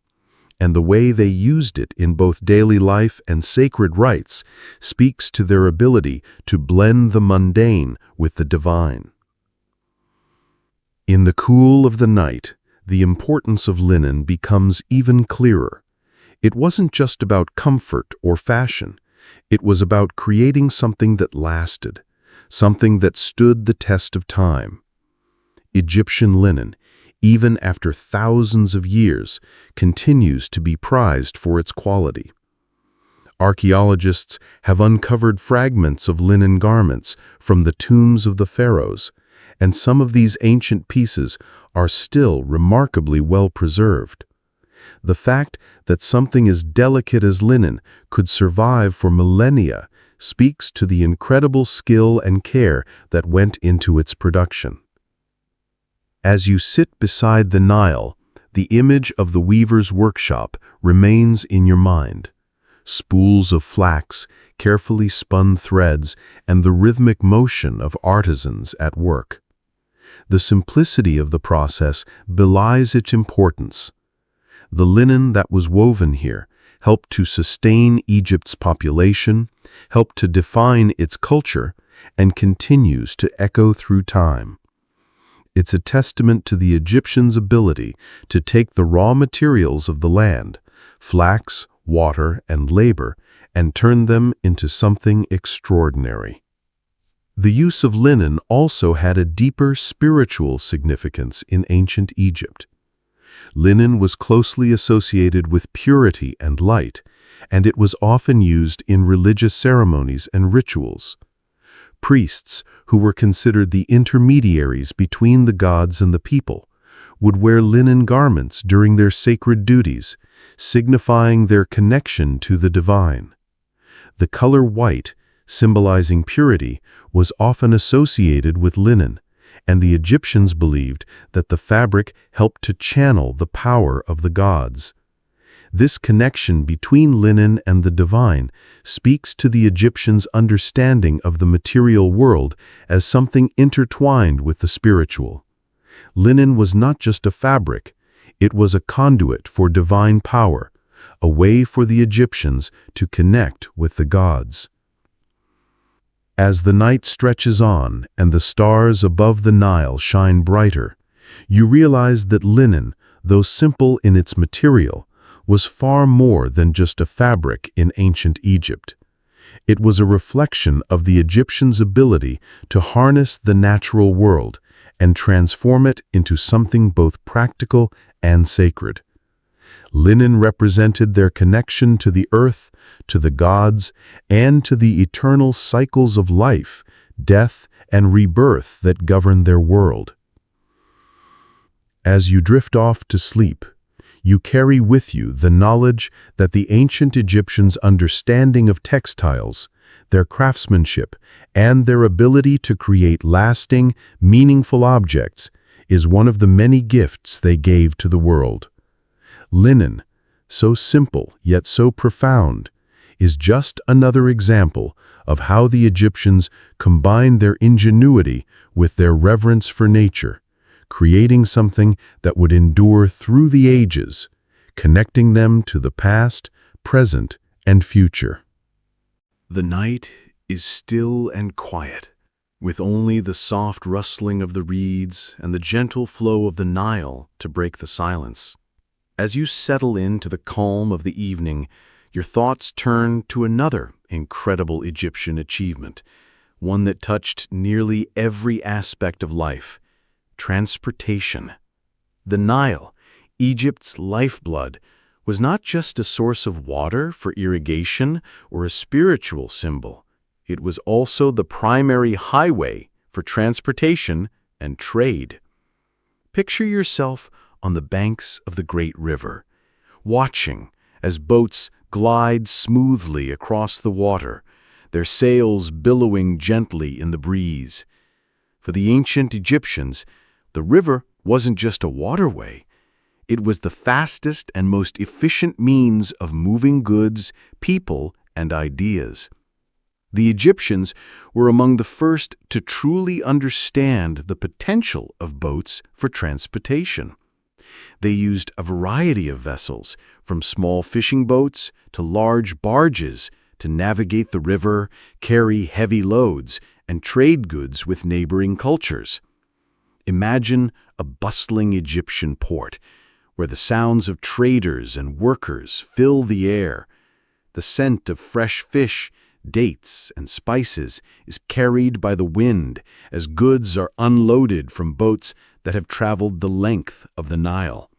and the way they used it in both daily life and sacred rites speaks to their ability to blend the mundane with the divine. In the cool of the night, the importance of linen becomes even clearer. It wasn't just about comfort or fashion. It was about creating something that lasted, something that stood the test of time. Egyptian linen, even after thousands of years, continues to be prized for its quality. Archaeologists have uncovered fragments of linen garments from the tombs of the pharaohs, and some of these ancient pieces are still remarkably well preserved. The fact that something as delicate as linen could survive for millennia speaks to the incredible skill and care that went into its production. As you sit beside the Nile, the image of the weaver's workshop remains in your mind. Spools of flax, carefully spun threads, and the rhythmic motion of artisans at work. The simplicity of the process belies its importance. The linen that was woven here helped to sustain Egypt's population, helped to define its culture, and continues to echo through time. It's a testament to the Egyptians' ability to take the raw materials of the land, flax, water, and labor, and turn them into something extraordinary. The use of linen also had a deeper spiritual significance in ancient Egypt. Linen was closely associated with purity and light, and it was often used in religious ceremonies and rituals. Priests, who were considered the intermediaries between the gods and the people, would wear linen garments during their sacred duties, signifying their connection to the divine. The color white, symbolizing purity, was often associated with linen, and the Egyptians believed that the fabric helped to channel the power of the gods. This connection between linen and the divine speaks to the Egyptians' understanding of the material world as something intertwined with the spiritual. Linen was not just a fabric, it was a conduit for divine power, a way for the Egyptians to connect with the gods. As the night stretches on and the stars above the Nile shine brighter, you realize that linen, though simple in its material, was far more than just a fabric in ancient Egypt. It was a reflection of the Egyptians' ability to harness the natural world and transform it into something both practical and sacred. Linen represented their connection to the earth, to the gods, and to the eternal cycles of life, death, and rebirth that govern their world. As you drift off to sleep, you carry with you the knowledge that the ancient Egyptians' understanding of textiles, their craftsmanship, and their ability to create lasting, meaningful objects is one of the many gifts they gave to the world. Linen, so simple yet so profound, is just another example of how the Egyptians combined their ingenuity with their reverence for nature, creating something that would endure through the ages, connecting them to the past, present, and future. The night is still and quiet, with only the soft rustling of the reeds and the gentle flow of the Nile to break the silence. As you settle into the calm of the evening, your thoughts turn to another incredible Egyptian achievement, one that touched nearly every aspect of life: transportation. The Nile, Egypt's lifeblood, was not just a source of water for irrigation or a spiritual symbol. It was also the primary highway for transportation and trade. Picture yourself on the banks of the great river, watching as boats glide smoothly across the water, their sails billowing gently in the breeze. For the ancient Egyptians, the river wasn't just a waterway. It was the fastest and most efficient means of moving goods, people, and ideas. The Egyptians were among the first to truly understand the potential of boats for transportation. They used a variety of vessels, from small fishing boats to large barges, to navigate the river, carry heavy loads, and trade goods with neighboring cultures. Imagine a bustling Egyptian port, where the sounds of traders and workers fill the air. The scent of fresh fish, dates, and spices is carried by the wind as goods are unloaded from boats that have traveled the length of the Nile.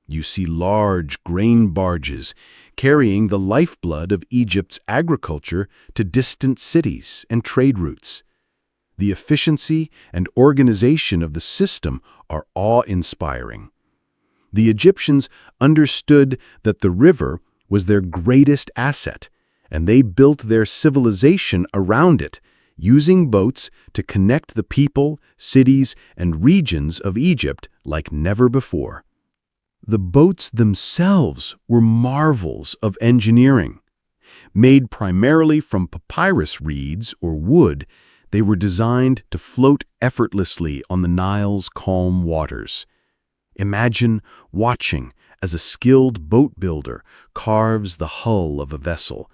You see large grain barges carrying the lifeblood of Egypt's agriculture to distant cities and trade routes. The efficiency and organization of the system are awe-inspiring. The Egyptians understood that the river was their greatest asset, and they built their civilization around it, using boats to connect the people, cities, and regions of Egypt like never before. The boats themselves were marvels of engineering. Made primarily from papyrus reeds or wood, they were designed to float effortlessly on the Nile's calm waters. Imagine watching as a skilled boat builder carves the hull of a vessel,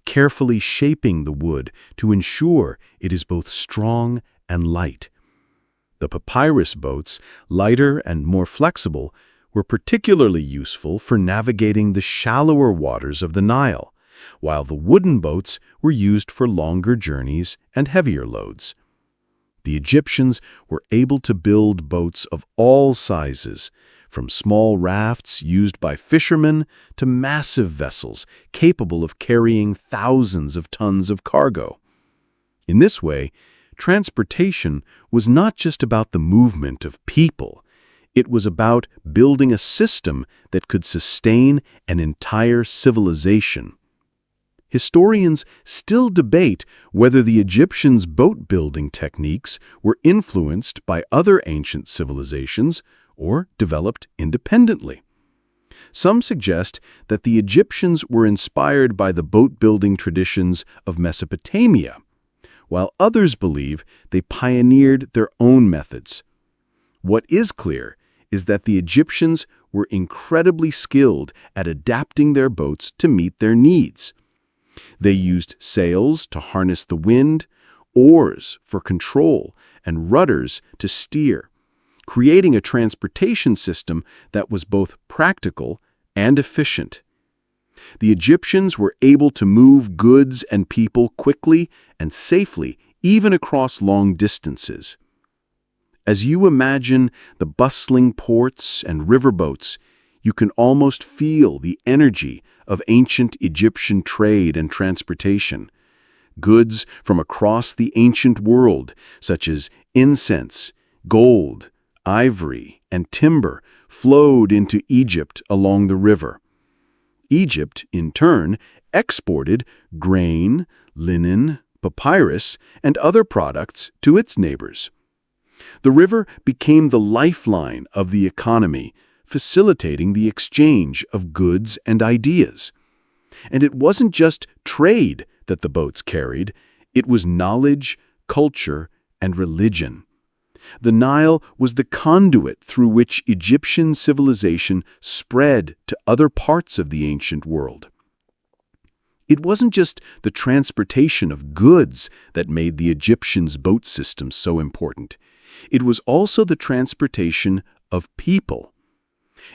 carefully shaping the wood to ensure it is both strong and light. The papyrus boats, lighter and more flexible, were particularly useful for navigating the shallower waters of the Nile, while the wooden boats were used for longer journeys and heavier loads. The Egyptians were able to build boats of all sizes, from small rafts used by fishermen to massive vessels capable of carrying thousands of tons of cargo. In this way, transportation was not just about the movement of people. It was about building a system that could sustain an entire civilization. Historians still debate whether the Egyptians' boat-building techniques were influenced by other ancient civilizations or developed independently. Some suggest that the Egyptians were inspired by the boat-building traditions of Mesopotamia, while others believe they pioneered their own methods. What is clear is that the Egyptians were incredibly skilled at adapting their boats to meet their needs. They used sails to harness the wind, oars for control, and rudders to steer, creating a transportation system that was both practical and efficient. The Egyptians were able to move goods and people quickly and safely, even across long distances. As you imagine the bustling ports and riverboats, you can almost feel the energy of ancient Egyptian trade and transportation. Goods from across the ancient world, such as incense, gold, ivory, and timber, flowed into Egypt along the river. Egypt, in turn, exported grain, linen, papyrus, and other products to its neighbors. The river became the lifeline of the economy, facilitating the exchange of goods and ideas. And it wasn't just trade that the boats carried, it was knowledge, culture, and religion. The Nile was the conduit through which Egyptian civilization spread to other parts of the ancient world. It wasn't just the transportation of goods that made the Egyptians' boat system so important. It was also the transportation of people.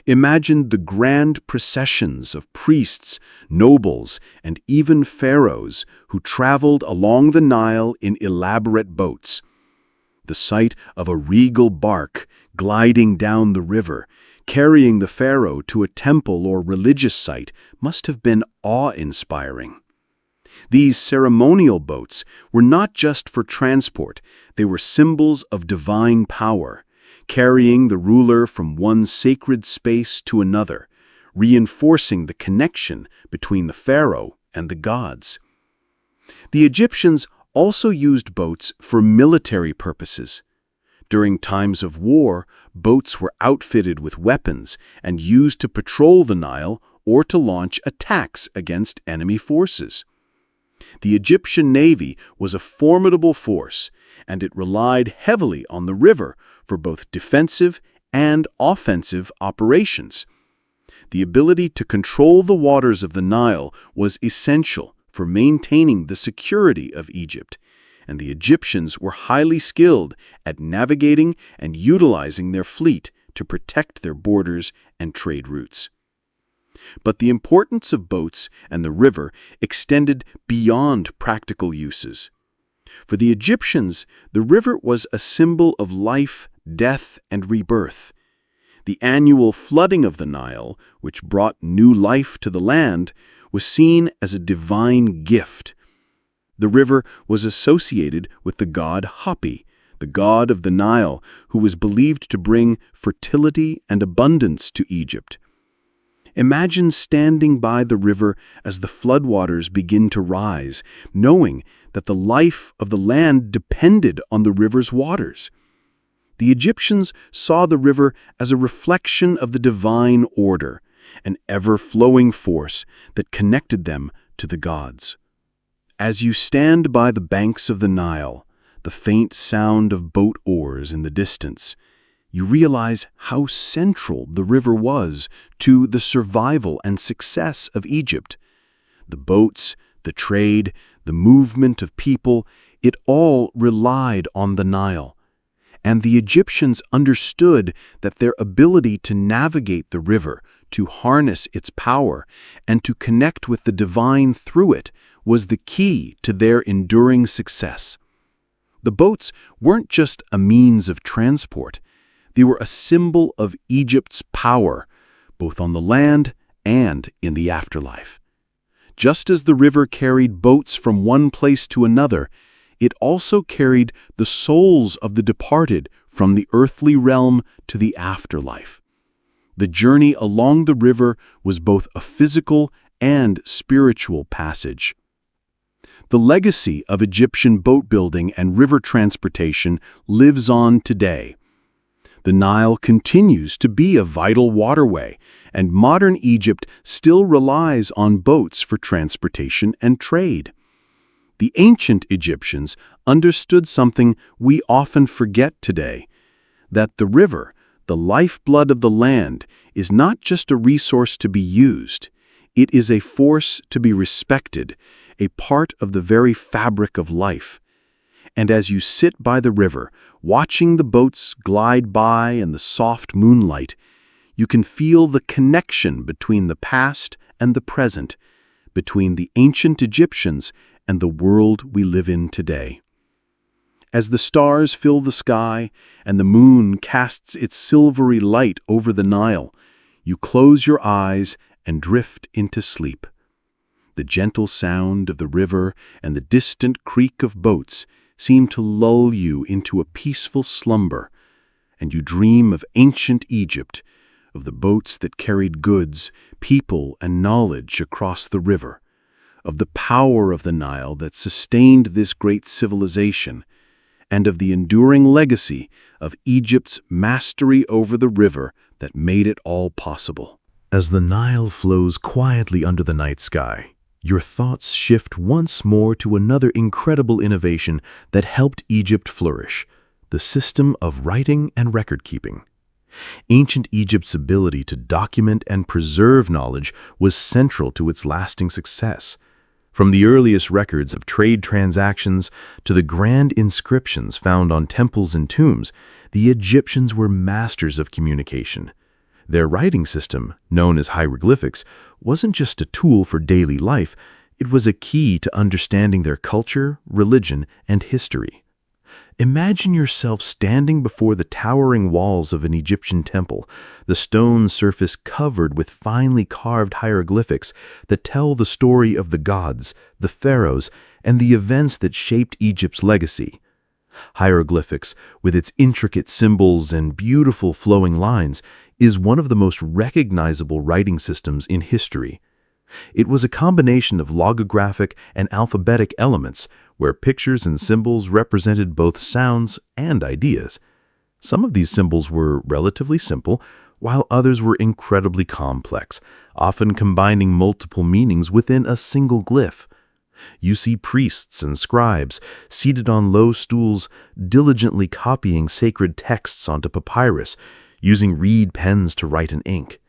Imagine the grand processions of priests, nobles, and even pharaohs who traveled along the Nile in elaborate boats. The sight of a regal bark gliding down the river, carrying the pharaoh to a temple or religious site, must have been awe-inspiring. These ceremonial boats were not just for transport, they were symbols of divine power, carrying the ruler from one sacred space to another, reinforcing the connection between the pharaoh and the gods. The Egyptians also used boats for military purposes. During times of war, boats were outfitted with weapons and used to patrol the Nile or to launch attacks against enemy forces. The Egyptian navy was a formidable force, and it relied heavily on the river for both defensive and offensive operations. The ability to control the waters of the Nile was essential for maintaining the security of Egypt, and the Egyptians were highly skilled at navigating and utilizing their fleet to protect their borders and trade routes. But the importance of boats and the river extended beyond practical uses. For the Egyptians, the river was a symbol of life, death, and rebirth. The annual flooding of the Nile, which brought new life to the land, was seen as a divine gift. The river was associated with the god Hapi, the god of the Nile, who was believed to bring fertility and abundance to Egypt. Imagine standing by the river as the floodwaters begin to rise, knowing that the life of the land depended on the river's waters. The Egyptians saw the river as a reflection of the divine order, an ever-flowing force that connected them to the gods. As you stand by the banks of the Nile, the faint sound of boat oars in the distance, you realize how central the river was to the survival and success of Egypt. The boats, the trade, the movement of people, it all relied on the Nile. And the Egyptians understood that their ability to navigate the river, to harness its power, and to connect with the divine through it was the key to their enduring success. The boats weren't just a means of transport. They were a symbol of Egypt's power, both on the land and in the afterlife. Just as the river carried boats from one place to another, it also carried the souls of the departed from the earthly realm to the afterlife. The journey along the river was both a physical and spiritual passage. The legacy of Egyptian boat building and river transportation lives on today. The Nile continues to be a vital waterway, and modern Egypt still relies on boats for transportation and trade. The ancient Egyptians understood something we often forget today, that the river, the lifeblood of the land, is not just a resource to be used. It is a force to be respected, a part of the very fabric of life. And as you sit by the river, watching the boats glide by in the soft moonlight, you can feel the connection between the past and the present, between the ancient Egyptians and the world we live in today. As the stars fill the sky and the moon casts its silvery light over the Nile, you close your eyes and drift into sleep. The gentle sound of the river and the distant creak of boats seem to lull you into a peaceful slumber, and you dream of ancient Egypt, of the boats that carried goods, people, and knowledge across the river, of the power of the Nile that sustained this great civilization, and of the enduring legacy of Egypt's mastery over the river that made it all possible. As the Nile flows quietly under the night sky, your thoughts shift once more to another incredible innovation that helped Egypt flourish, the system of writing and record-keeping. Ancient Egypt's ability to document and preserve knowledge was central to its lasting success. From the earliest records of trade transactions to the grand inscriptions found on temples and tombs, the Egyptians were masters of communication. Their writing system, known as hieroglyphics, wasn't just a tool for daily life, it was a key to understanding their culture, religion, and history. Imagine yourself standing before the towering walls of an Egyptian temple, the stone surface covered with finely carved hieroglyphics that tell the story of the gods, the pharaohs, and the events that shaped Egypt's legacy. Hieroglyphics, with its intricate symbols and beautiful flowing lines, is one of the most recognizable writing systems in history. It was a combination of logographic and alphabetic elements, where pictures and symbols represented both sounds and ideas. Some of these symbols were relatively simple, while others were incredibly complex, often combining multiple meanings within a single glyph. You see priests and scribes seated on low stools, diligently copying sacred texts onto papyrus, using reed pens to write in ink.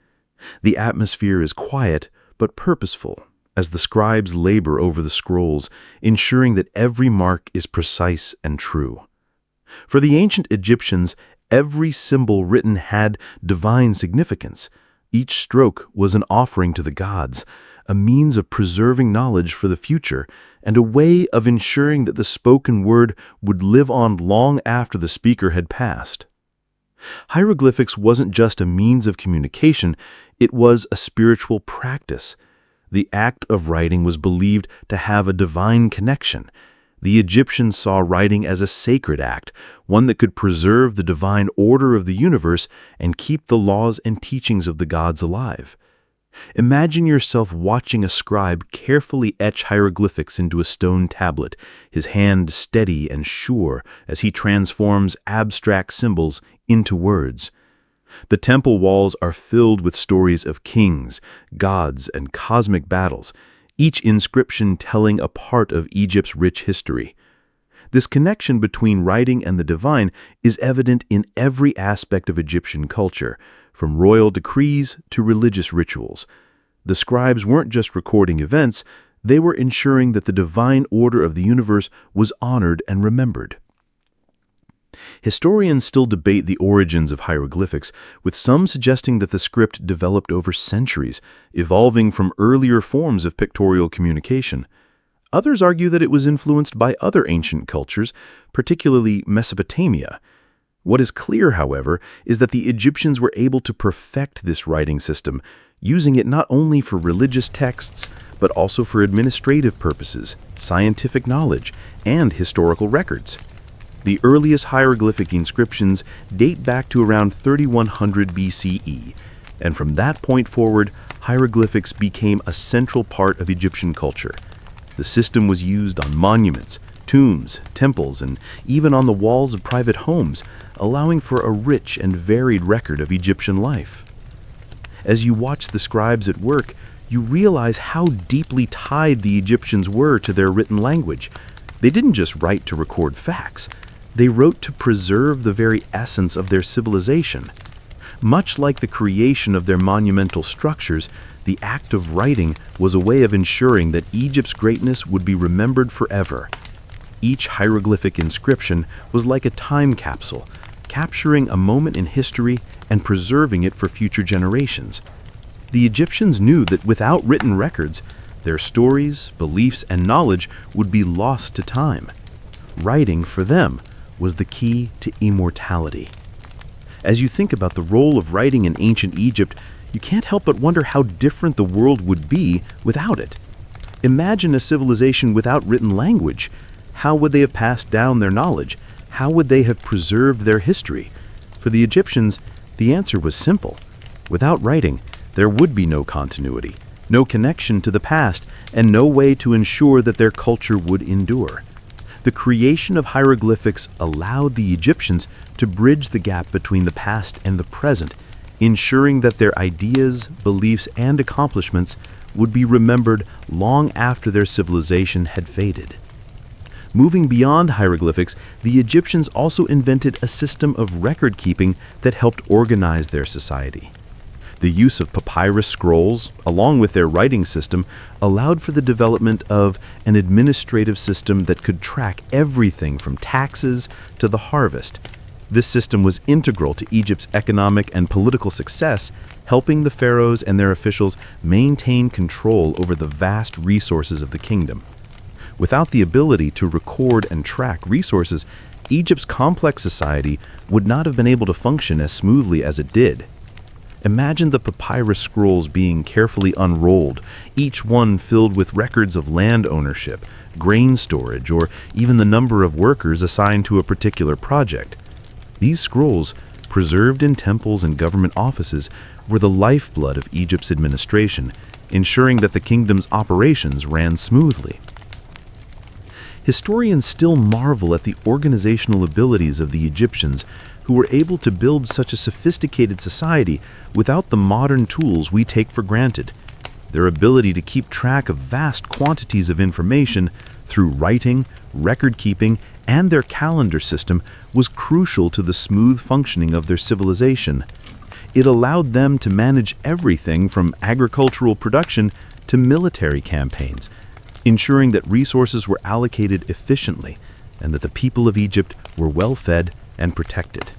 The atmosphere is quiet but purposeful, as the scribes labor over the scrolls, ensuring that every mark is precise and true. For the ancient Egyptians, every symbol written had divine significance. Each stroke was an offering to the gods, a means of preserving knowledge for the future, and a way of ensuring that the spoken word would live on long after the speaker had passed. Hieroglyphics wasn't just a means of communication, it was a spiritual practice. The act of writing was believed to have a divine connection. The Egyptians saw writing as a sacred act, one that could preserve the divine order of the universe and keep the laws and teachings of the gods alive. Imagine yourself watching a scribe carefully etch hieroglyphics into a stone tablet, his hand steady and sure as he transforms abstract symbols into words. The temple walls are filled with stories of kings, gods, and cosmic battles, each inscription telling a part of Egypt's rich history. This connection between writing and the divine is evident in every aspect of Egyptian culture, from royal decrees to religious rituals. The scribes weren't just recording events, they were ensuring that the divine order of the universe was honored and remembered. Historians still debate the origins of hieroglyphics, with some suggesting that the script developed over centuries, evolving from earlier forms of pictorial communication. Others argue that it was influenced by other ancient cultures, particularly Mesopotamia. What is clear, however, is that the Egyptians were able to perfect this writing system, using it not only for religious texts, but also for administrative purposes, scientific knowledge, and historical records. The earliest hieroglyphic inscriptions date back to around 3100 BCE, and from that point forward, hieroglyphics became a central part of Egyptian culture. The system was used on monuments, tombs, temples, and even on the walls of private homes, allowing for a rich and varied record of Egyptian life. As you watch the scribes at work, you realize how deeply tied the Egyptians were to their written language. They didn't just write to record facts. They wrote to preserve the very essence of their civilization. Much like the creation of their monumental structures, the act of writing was a way of ensuring that Egypt's greatness would be remembered forever. Each hieroglyphic inscription was like a time capsule, capturing a moment in history and preserving it for future generations. The Egyptians knew that without written records, their stories, beliefs, and knowledge would be lost to time. Writing, for them, was the key to immortality. As you think about the role of writing in ancient Egypt, you can't help but wonder how different the world would be without it. Imagine a civilization without written language. How would they have passed down their knowledge? How would they have preserved their history? For the Egyptians, the answer was simple. Without writing, there would be no continuity, no connection to the past, and no way to ensure that their culture would endure. The creation of hieroglyphics allowed the Egyptians to bridge the gap between the past and the present, ensuring that their ideas, beliefs, and accomplishments would be remembered long after their civilization had faded. Moving beyond hieroglyphics, the Egyptians also invented a system of record-keeping that helped organize their society. The use of papyrus scrolls, along with their writing system, allowed for the development of an administrative system that could track everything from taxes to the harvest. This system was integral to Egypt's economic and political success, helping the pharaohs and their officials maintain control over the vast resources of the kingdom. Without the ability to record and track resources, Egypt's complex society would not have been able to function as smoothly as it did. Imagine the papyrus scrolls being carefully unrolled, each one filled with records of land ownership, grain storage, or even the number of workers assigned to a particular project. These scrolls, preserved in temples and government offices, were the lifeblood of Egypt's administration, ensuring that the kingdom's operations ran smoothly. Historians still marvel at the organizational abilities of the Egyptians, who were able to build such a sophisticated society without the modern tools we take for granted. Their ability to keep track of vast quantities of information through writing, record-keeping, and their calendar system was crucial to the smooth functioning of their civilization. It allowed them to manage everything from agricultural production to military campaigns, ensuring that resources were allocated efficiently and that the people of Egypt were well fed and protected.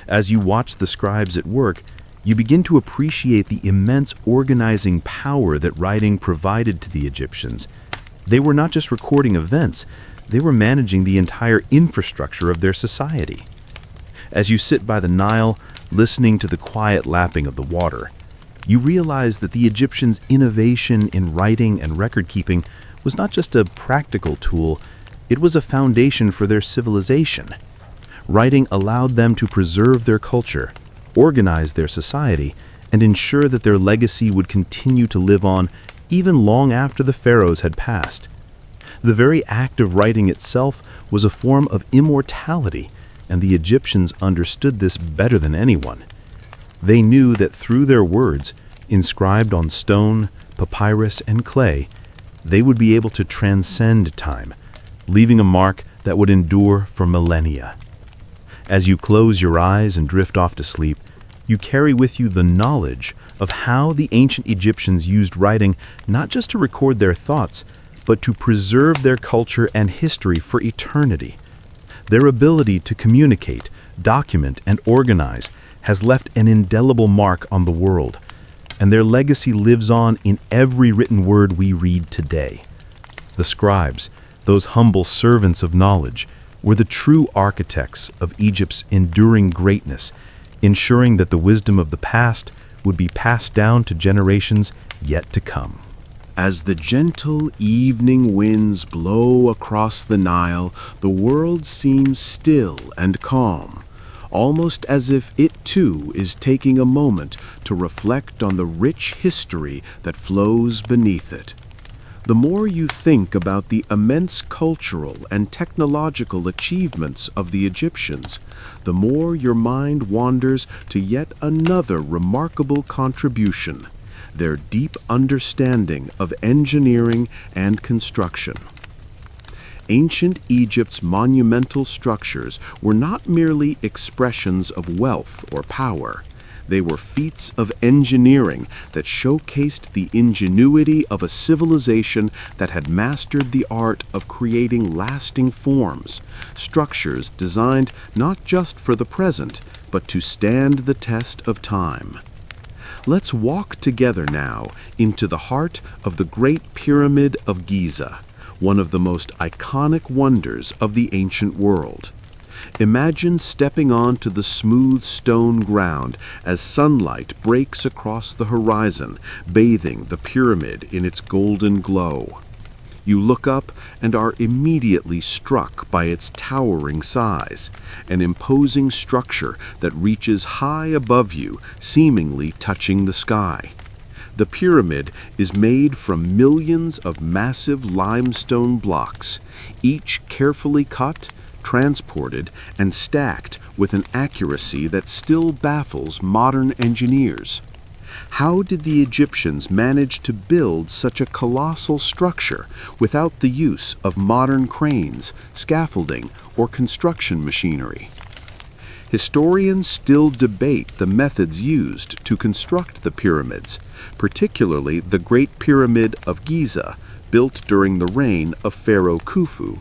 As you watch the scribes at work, you begin to appreciate the immense organizing power that writing provided to the Egyptians. They were not just recording events, they were managing the entire infrastructure of their society. As you sit by the Nile, listening to the quiet lapping of the water, you realize that the Egyptians' innovation in writing and record-keeping was not just a practical tool, it was a foundation for their civilization. Writing allowed them to preserve their culture, organize their society, and ensure that their legacy would continue to live on even long after the pharaohs had passed. The very act of writing itself was a form of immortality, and the Egyptians understood this better than anyone. They knew that through their words, inscribed on stone, papyrus, and clay, they would be able to transcend time, leaving a mark that would endure for millennia. As you close your eyes and drift off to sleep, you carry with you the knowledge of how the ancient Egyptians used writing not just to record their thoughts, but to preserve their culture and history for eternity. Their ability to communicate, document, and organize has left an indelible mark on the world, and their legacy lives on in every written word we read today. The scribes, those humble servants of knowledge, were the true architects of Egypt's enduring greatness, ensuring that the wisdom of the past would be passed down to generations yet to come. As the gentle evening winds blow across the Nile, the world seems still and calm, almost as if it too is taking a moment to reflect on the rich history that flows beneath it. The more you think about the immense cultural and technological achievements of the Egyptians, the more your mind wanders to yet another remarkable contribution: their deep understanding of engineering and construction. Ancient Egypt's monumental structures were not merely expressions of wealth or power. They were feats of engineering that showcased the ingenuity of a civilization that had mastered the art of creating lasting forms, structures designed not just for the present, but to stand the test of time. Let's walk together now into the heart of the Great Pyramid of Giza, one of the most iconic wonders of the ancient world. Imagine stepping onto the smooth stone ground as sunlight breaks across the horizon, bathing the pyramid in its golden glow. You look up and are immediately struck by its towering size, an imposing structure that reaches high above you, seemingly touching the sky. The pyramid is made from millions of massive limestone blocks, each carefully cut, transported, and stacked with an accuracy that still baffles modern engineers. How did the Egyptians manage to build such a colossal structure without the use of modern cranes, scaffolding, or construction machinery? Historians still debate the methods used to construct the pyramids, particularly the Great Pyramid of Giza, built during the reign of Pharaoh Khufu.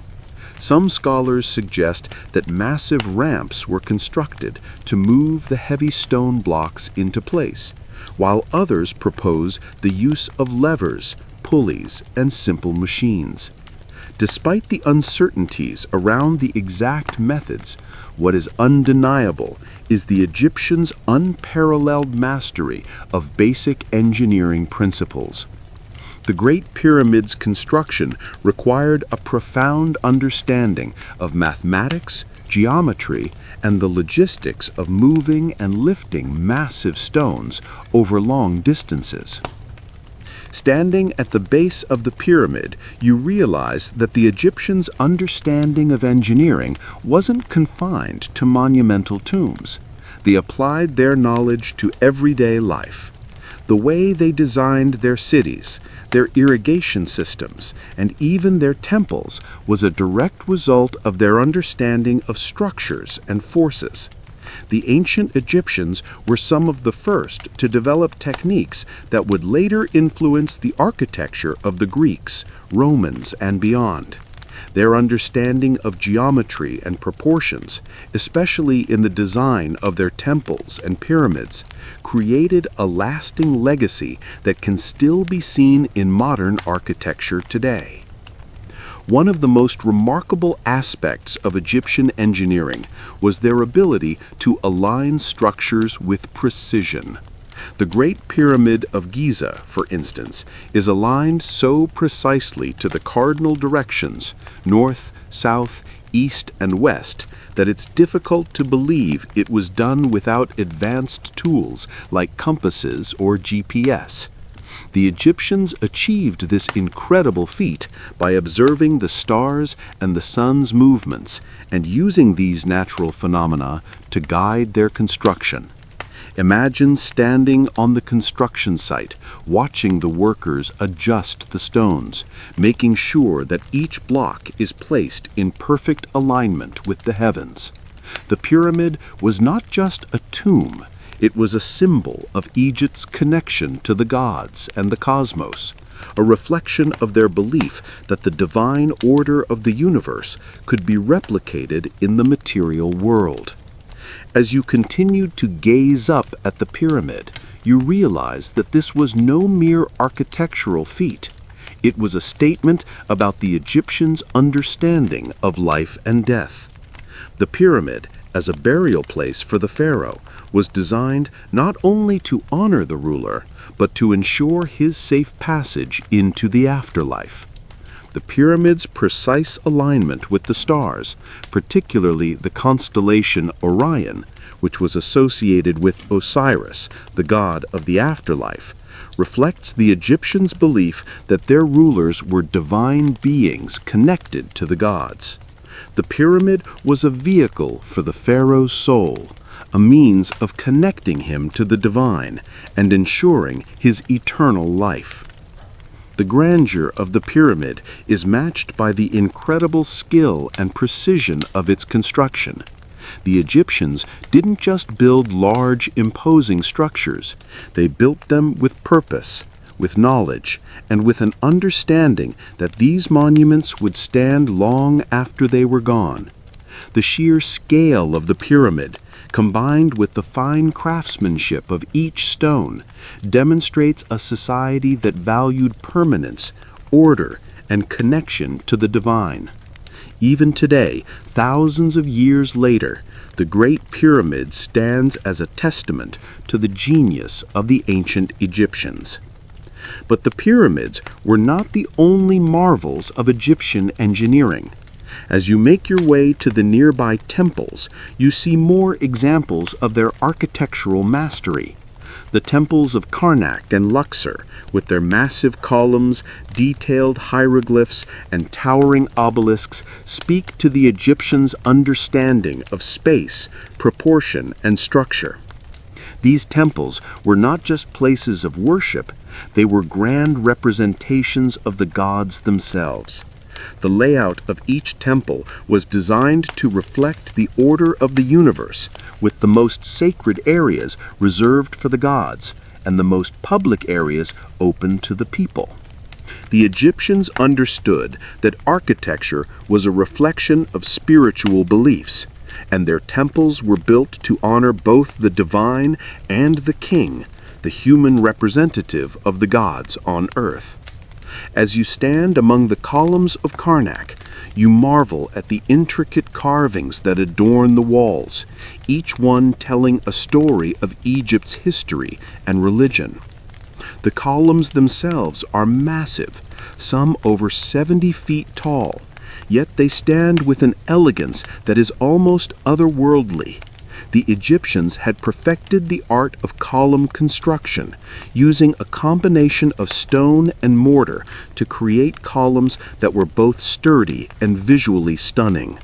Some scholars suggest that massive ramps were constructed to move the heavy stone blocks into place, while others propose the use of levers, pulleys, and simple machines. Despite the uncertainties around the exact methods, what is undeniable is the Egyptians' unparalleled mastery of basic engineering principles. The Great Pyramid's construction required a profound understanding of mathematics, geometry, and the logistics of moving and lifting massive stones over long distances. Standing at the base of the pyramid, you realize that the Egyptians' understanding of engineering wasn't confined to monumental tombs. They applied their knowledge to everyday life. The way they designed their cities, their irrigation systems, and even their temples was a direct result of their understanding of structures and forces. The ancient Egyptians were some of the first to develop techniques that would later influence the architecture of the Greeks, Romans, and beyond. Their understanding of geometry and proportions, especially in the design of their temples and pyramids, created a lasting legacy that can still be seen in modern architecture today. One of the most remarkable aspects of Egyptian engineering was their ability to align structures with precision. The Great Pyramid of Giza, for instance, is aligned so precisely to the cardinal directions, north, south, east and west that it's difficult to believe it was done without advanced tools like compasses or GPS. The Egyptians achieved this incredible feat by observing the stars and the sun's movements and using these natural phenomena to guide their construction. Imagine standing on the construction site, watching the workers adjust the stones, making sure that each block is placed in perfect alignment with the heavens. The pyramid was not just a tomb, it was a symbol of Egypt's connection to the gods and the cosmos, a reflection of their belief that the divine order of the universe could be replicated in the material world. As you continued to gaze up at the pyramid, you realized that this was no mere architectural feat. It was a statement about the Egyptians' understanding of life and death. The pyramid, as a burial place for the pharaoh, was designed not only to honor the ruler, but to ensure his safe passage into the afterlife. The pyramid's precise alignment with the stars, particularly the constellation Orion, which was associated with Osiris, the god of the afterlife, reflects the Egyptians' belief that their rulers were divine beings connected to the gods. The pyramid was a vehicle for the pharaoh's soul, a means of connecting him to the divine and ensuring his eternal life. The grandeur of the pyramid is matched by the incredible skill and precision of its construction. The Egyptians didn't just build large, imposing structures. They built them with purpose, with knowledge, and with an understanding that these monuments would stand long after they were gone. The sheer scale of the pyramid, combined with the fine craftsmanship of each stone, demonstrates a society that valued permanence, order, and connection to the divine. Even today, thousands of years later, the Great Pyramid stands as a testament to the genius of the ancient Egyptians. But the pyramids were not the only marvels of Egyptian engineering. As you make your way to the nearby temples, you see more examples of their architectural mastery. The temples of Karnak and Luxor, with their massive columns, detailed hieroglyphs, and towering obelisks, speak to the Egyptians' understanding of space, proportion, and structure. These temples were not just places of worship, they were grand representations of the gods themselves. The layout of each temple was designed to reflect the order of the universe, with the most sacred areas reserved for the gods and the most public areas open to the people. The Egyptians understood that architecture was a reflection of spiritual beliefs, and their temples were built to honor both the divine and the king, the human representative of the gods on earth. As you stand among the columns of Karnak, you marvel at the intricate carvings that adorn the walls, each one telling a story of Egypt's history and religion. The columns themselves are massive, some over 70 feet tall, yet they stand with an elegance that is almost otherworldly. The Egyptians had perfected the art of column construction, using a combination of stone and mortar to create columns that were both sturdy and visually stunning.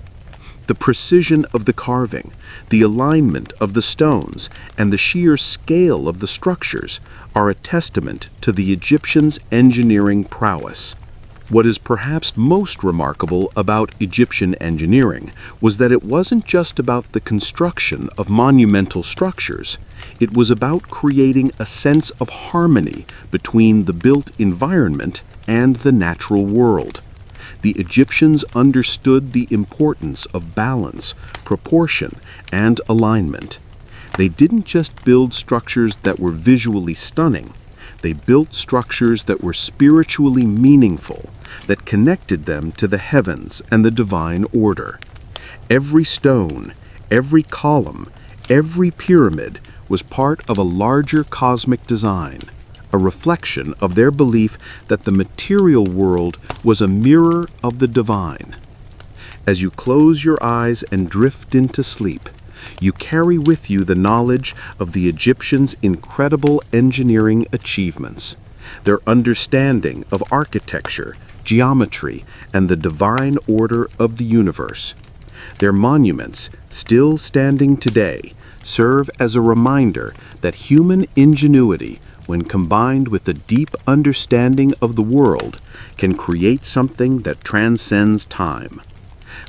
The precision of the carving, the alignment of the stones, and the sheer scale of the structures are a testament to the Egyptians' engineering prowess. What is perhaps most remarkable about Egyptian engineering was that it wasn't just about the construction of monumental structures. It was about creating a sense of harmony between the built environment and the natural world. The Egyptians understood the importance of balance, proportion, and alignment. They didn't just build structures that were visually stunning. They built structures that were spiritually meaningful, that connected them to the heavens and the divine order. Every stone, every column, every pyramid was part of a larger cosmic design, a reflection of their belief that the material world was a mirror of the divine. As you close your eyes and drift into sleep, you carry with you the knowledge of the Egyptians' incredible engineering achievements, their understanding of architecture, geometry, and the divine order of the universe. Their monuments, still standing today, serve as a reminder that human ingenuity, when combined with a deep understanding of the world, can create something that transcends time.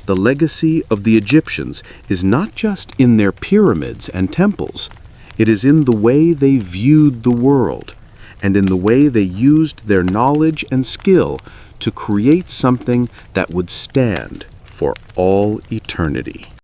The legacy of the Egyptians is not just in their pyramids and temples. It is in the way they viewed the world, and in the way they used their knowledge and skill to create something that would stand for all eternity.